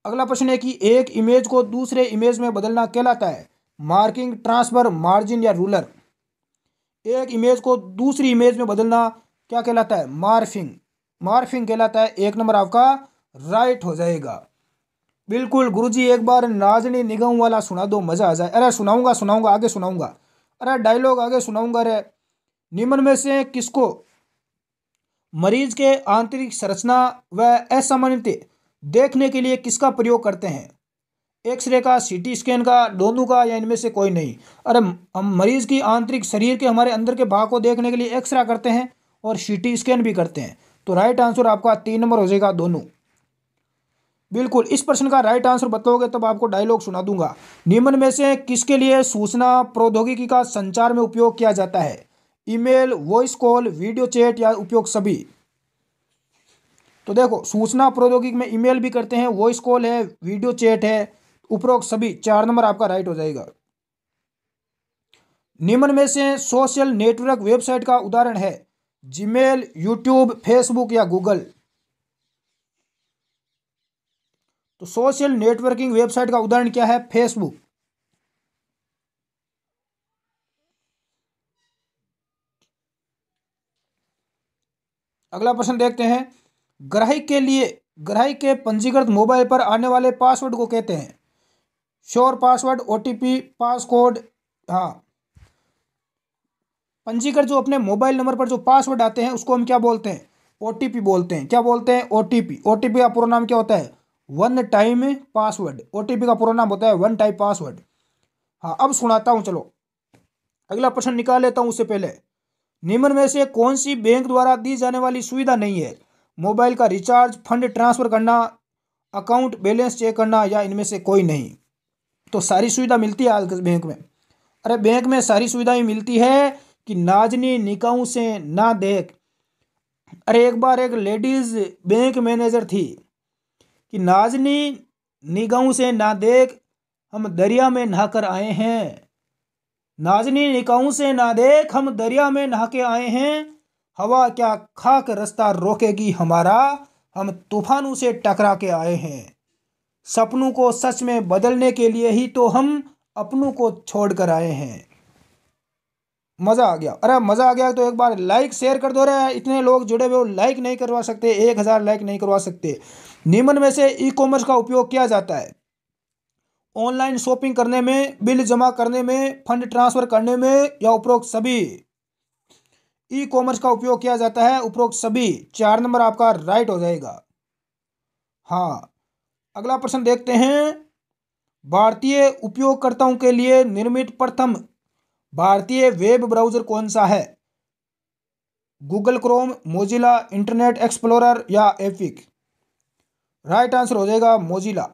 अगला प्रश्न है कि एक इमेज को दूसरे इमेज में बदलना कहलाता है? मार्किंग, ट्रांसफर, मार्जिन या रूलर? एक इमेज को दूसरी इमेज में बदलना क्या कहलाता है? मार्फिंग। मार्फिंग कहलाता है। 1 नंबर आपका राइट हो जाएगा। बिल्कुल गुरुजी, एक बार नाजनी निगाहों वाला सुना दो, मजा आ जाए। अरे सुनाऊंगा आगे सुनाऊंगा। अरे डायलॉग आगे सुनाऊंगा रे। निम्न में से किसको मरीज के आंतरिक संरचना व असामान्यता देखने के लिए किसका प्रयोग करते हैं? एक्सरे का, CT स्कैन का, दोनों का या इनमें से कोई नहीं? अरे हम मरीज की आंतरिक शरीर के हमारे अंदर के भाग को देखने के लिए एक्सरे करते हैं और CT स्कैन भी करते हैं। तो राइट आंसर आपका 3 नंबर हो जाएगा, दोनों। बिल्कुल, इस प्रश्न का राइट आंसर बताओगे तब आपको डायलॉग सुना दूंगा। निम्न में से किसके लिए सूचना प्रौद्योगिकी का संचार में उपयोग किया जाता है? Email, voice call, video chat या उपयोग सभी? तो देखो, सूचना प्रौद्योगिकी में ईमेल भी करते हैं, वॉइस कॉल है, वीडियो चैट है, उपरोक्त सभी। 4 नंबर आपका राइट हो जाएगा। निम्न में से सोशल नेटवर्क वेबसाइट का उदाहरण है जीमेल, यूट्यूब, फेसबुक या गूगल। तो सोशल नेटवर्किंग वेबसाइट का उदाहरण क्या है? फेसबुक। अगला प्रश्न देखते हैं। ग्राहक के पंजीकृत मोबाइल पर आने वाले पासवर्ड को कहते हैं श्योर पासवर्ड, ओटीपी, पासकोड। हाँ, पंजीकृत जो अपने मोबाइल नंबर पर जो पासवर्ड आते हैं उसको हम क्या बोलते हैं? ओटीपी बोलते हैं। क्या बोलते हैं? ओटीपी। ओटीपी का पूरा नाम क्या होता है? One time password. ओटीपी का पूरा नाम होता है वन टाइम पासवर्ड। हाँ, अब सुनाता हूँ, चलो अगला प्रश्न निकाल लेता हूँ उससे पहले। निम्न में से कौन सी बैंक द्वारा दी जाने वाली सुविधा नहीं है? मोबाइल का रिचार्ज, फंड ट्रांसफर करना, अकाउंट बैलेंस चेक करना, या इनमें से कोई नहीं? तो सारी सुविधा मिलती है आज बैंक में। अरे बैंक में सारी सुविधाएं मिलती है कि नाजनी निगाहों से ना देख। अरे एक बार एक लेडीज बैंक मैनेजर थी कि नाजनी निगाहों से ना देख, हम दरिया में नहाकर आए हैं। नाजनी निगाहों से ना देख, हम दरिया में नहा के आए हैं। हवा क्या खाक रास्ता रोकेगी हमारा, हम तूफानों से टकरा के आए हैं। सपनों को सच में बदलने के लिए ही तो हम अपनों को छोड़ कर आए हैं। मज़ा आ गया? अरे मज़ा आ गया तो एक बार लाइक शेयर कर दो रे। इतने लोग जुड़े हुए हो, लाइक नहीं करवा सकते? 1000 लाइक नहीं करवा सकते? निम्न में से ई कॉमर्स का उपयोग किया जाता है ऑनलाइन शॉपिंग करने में, बिल जमा करने में, फंड ट्रांसफर करने में, या उपरोक्त सभी? ई कॉमर्स का उपयोग किया जाता है उपरोक्त सभी। 4 नंबर आपका राइट हो जाएगा। हाँ, अगला प्रश्न देखते हैं। भारतीय उपयोगकर्ताओं के लिए निर्मित प्रथम भारतीय वेब ब्राउज़र कौन सा है? Google Chrome, Mozilla, internet explorer या एपिक? राइट आंसर हो जाएगा मोजिला।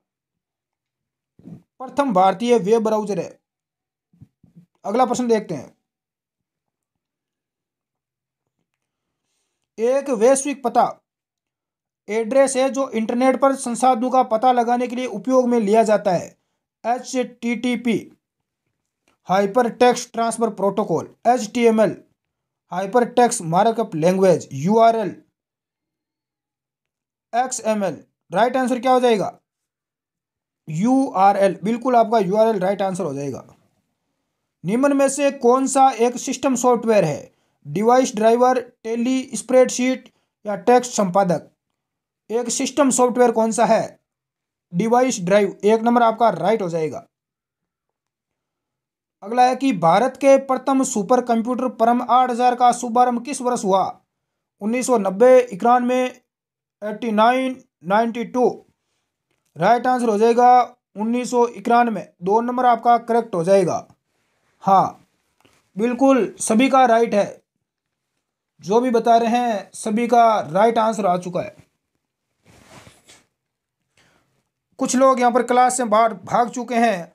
प्रथम भारतीय वेब ब्राउज़र है। अगला प्रश्न देखते हैं। एक वैश्विक पता एड्रेस है जो इंटरनेट पर संसाधनों का पता लगाने के लिए उपयोग में लिया जाता है। HTTP hyper text transfer protocol, HTML hyper text markup language, URL XML। Right answer क्या हो जाएगा? URL। बिल्कुल आपका URL राइट आंसर हो जाएगा। निम्न में से कौन सा एक सिस्टम सॉफ्टवेयर है? डिवाइस ड्राइवर, टेली स्प्रेडशीट या टेक्स्ट संपादक? एक सिस्टम सॉफ्टवेयर कौन सा है? Device drive. 1 नंबर आपका राइट हो जाएगा। अगला है कि भारत के प्रथम सुपर कंप्यूटर परम 8000 का शुभारंभ किस वर्ष हुआ? 1990, 91, 89, 92? राइट आंसर हो जाएगा 1991। 2 नंबर आपका करेक्ट हो जाएगा। हाँ, बिल्कुल सभी का राइट है। जो भी बता रहे हैं सभी का राइट आंसर आ चुका है। कुछ लोग यहाँ पर क्लास से बाहर भाग चुके हैं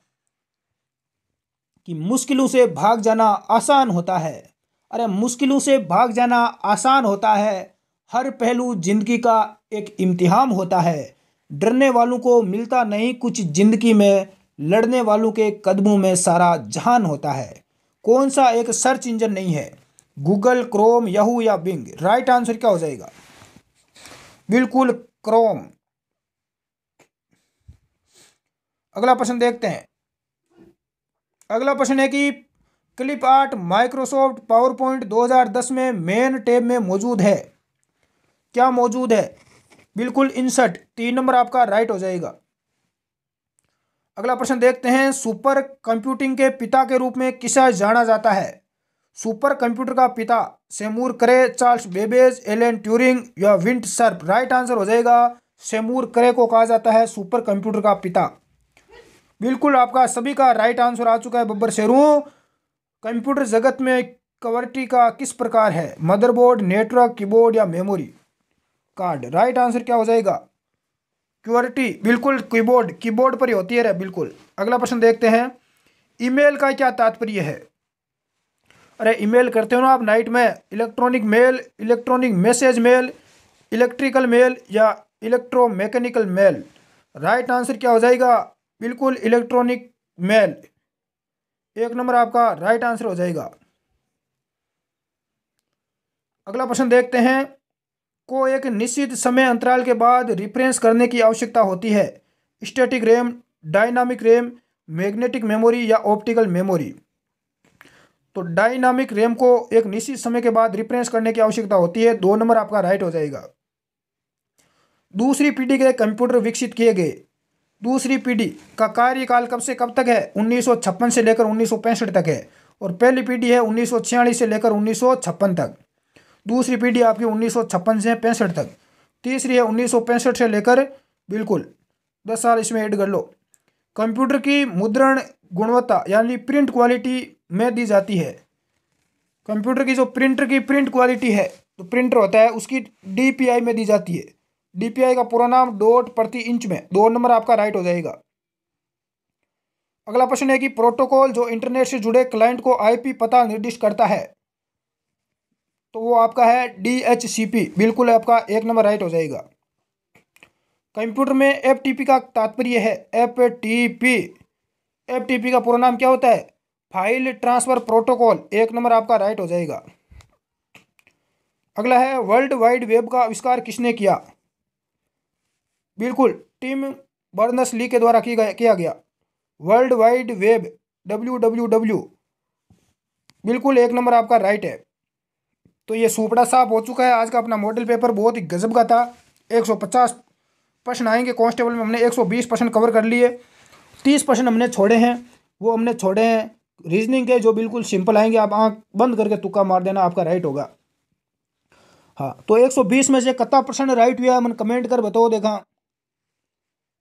कि मुश्किलों से भाग जाना आसान होता है। अरे मुश्किलों से भाग जाना आसान होता है। हर पहलू जिंदगी का एक इम्तिहान होता है। डरने वालों को मिलता नहीं कुछ जिंदगी में, लड़ने वालों के कदमों में सारा जहान होता है। कौन सा एक सर्च इंजन नहीं है? गूगल, क्रोम, याहू या बिंग? राइट आंसर क्या हो जाएगा? बिल्कुल क्रोम। अगला प्रश्न देखते हैं। अगला प्रश्न है कि क्लिप आर्ट माइक्रोसॉफ्ट पावरपॉइंट 2010 में मेन टैब में मौजूद है। क्या मौजूद है? बिल्कुल इंसर्ट। 3 नंबर आपका राइट हो जाएगा। अगला प्रश्न देखते हैं। सुपर कंप्यूटिंग के पिता के रूप में किसे जाना जाता है? सुपर कंप्यूटर का पिता सेमूर करे, चार्ल्स बेबेज, एलन ट्यूरिंग या विंट सर्फ? राइट आंसर हो जाएगा सेमूर करे को कहा जाता है सुपर कंप्यूटर का पिता। बिल्कुल आपका सभी का राइट आंसर आ चुका है बब्बर शेरू। कंप्यूटर जगत में क्वालिटी का किस प्रकार है? मदरबोर्ड, नेटवर्क, कीबोर्ड या मेमोरी कार्ड? राइट आंसर क्या हो जाएगा? क्वालिटी। बिल्कुल कीबोर्ड। कीबोर्ड पर ही होती है रे, बिल्कुल। अगला प्रश्न देखते हैं। ईमेल का क्या तात्पर्य है? अरे ईमेल करते हो ना आप नाइट में, electronic mail, electronic message mail, electrical mail या इलेक्ट्रोमैकेनिकल मेल? राइट आंसर क्या हो जाएगा? बिल्कुल इलेक्ट्रॉनिक मेल। 1 नंबर आपका राइट आंसर हो जाएगा। अगला प्रश्न देखते हैं। को एक निश्चित समय अंतराल के बाद रिफ्रेश करने की आवश्यकता होती है। Static RAM, dynamic RAM, magnetic memory या ऑप्टिकल मेमोरी? तो डायनामिक रैम को एक निश्चित समय के बाद रिफ्रेश करने की आवश्यकता होती है। 2 नंबर आपका राइट हो जाएगा। दूसरी पीढ़ी के कंप्यूटर विकसित किए गए। दूसरी पीढ़ी का कार्यकाल कब से कब तक है? 1956 से लेकर 1965 तक है। और पहली पीढ़ी है 1946 से लेकर 1956 तक। दूसरी पीढ़ी आपकी 1956 से 65 तक। तीसरी है 1965 से लेकर बिल्कुल 10 साल इसमें ऐड कर लो। कंप्यूटर की मुद्रण गुणवत्ता यानी प्रिंट क्वालिटी में दी जाती है। कंप्यूटर की जो प्रिंटर की प्रिंट क्वालिटी है, तो प्रिंटर होता है उसकी डीपीआई में दी जाती है। डीपीआई का पूरा नाम डॉट प्रति इंच में। 2 नंबर आपका राइट हो जाएगा। अगला प्रश्न है कि प्रोटोकॉल जो इंटरनेट से जुड़े क्लाइंट को आईपी पता निर्दिष्ट करता है, तो वो आपका है डीएचसीपी। बिल्कुल आपका 1 नंबर राइट हो जाएगा। कंप्यूटर में एफटीपी का तात्पर्य है एफटीपी। एफटीपी का पूरा नाम क्या होता है? File transfer protocol. 1 नंबर आपका राइट हो जाएगा। अगला है वर्ल्ड वाइड वेब का आविष्कार किसने किया? बिल्कुल टिम बर्नर्स ली के द्वारा किया गया। World wide web WWW। बिल्कुल 1 नंबर आपका राइट है। तो ये सुपड़ा साफ हो चुका है। आज का अपना मॉडल पेपर बहुत ही गजब का था। 150 प्रश्न आएंगे। कांस्टेबल में हमने 120 प्रश्न कवर कर लिए। 30 प्रश्न हमने छोड़े हैं, वो हमने छोड़े हैं रीजनिंग के, जो बिल्कुल सिंपल आएंगे। आप आंख बंद करके तुक्का मार देना, आपका राइट होगा। हाँ, तो 120 में से कितना प्रश्न राइट हुआ है? मैंने कमेंट कर बताओ देखा।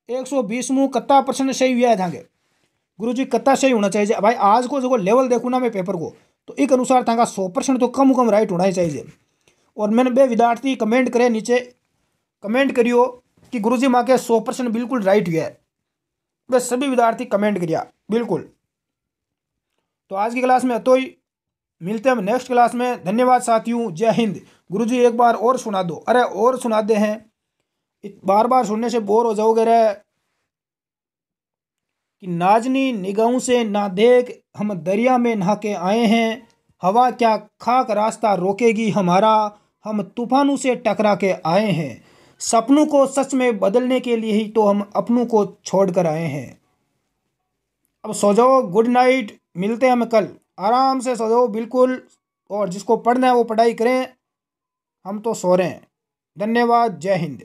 120 में कितना प्रश्न सही हुआ है थांगे? गुरु जी कितना सही होना चाहिए भाई? आज को जो लेवल देखूँ ना मैं पेपर को, तो एक अनुसार थांगा 100% तो कम राइट होना ही चाहिए। और मैंने बे विद्यार्थी कमेंट करे नीचे, कमेंट करियो कि गुरुजी माँ के 100% बिल्कुल राइट हुआ है। बस सभी विद्यार्थी कमेंट करिया बिल्कुल। तो आज की क्लास में तो ही मिलते हैं हम नेक्स्ट क्लास में। धन्यवाद साथियों, जय हिंद। गुरुजी एक बार और सुना दो। अरे और सुना दे हैं, बार बार सुनने से बोर हो जाओगे रे। कि नाजनी निगाहों से ना देख हम दरिया में नहा के आए हैं, हवा क्या खाक रास्ता रोकेगी हमारा, हम तूफानों से टकरा के आए हैं, सपनों को सच में बदलने के लिए ही तो हम अपनों को छोड़ कर आए हैं। अब सो जाओ, गुड नाइट। मिलते हैं हम कल। आराम से सो जाओ बिल्कुल। और जिसको पढ़ना है वो पढ़ाई करें, हम तो सो रहे हैं। धन्यवाद, जय हिंद।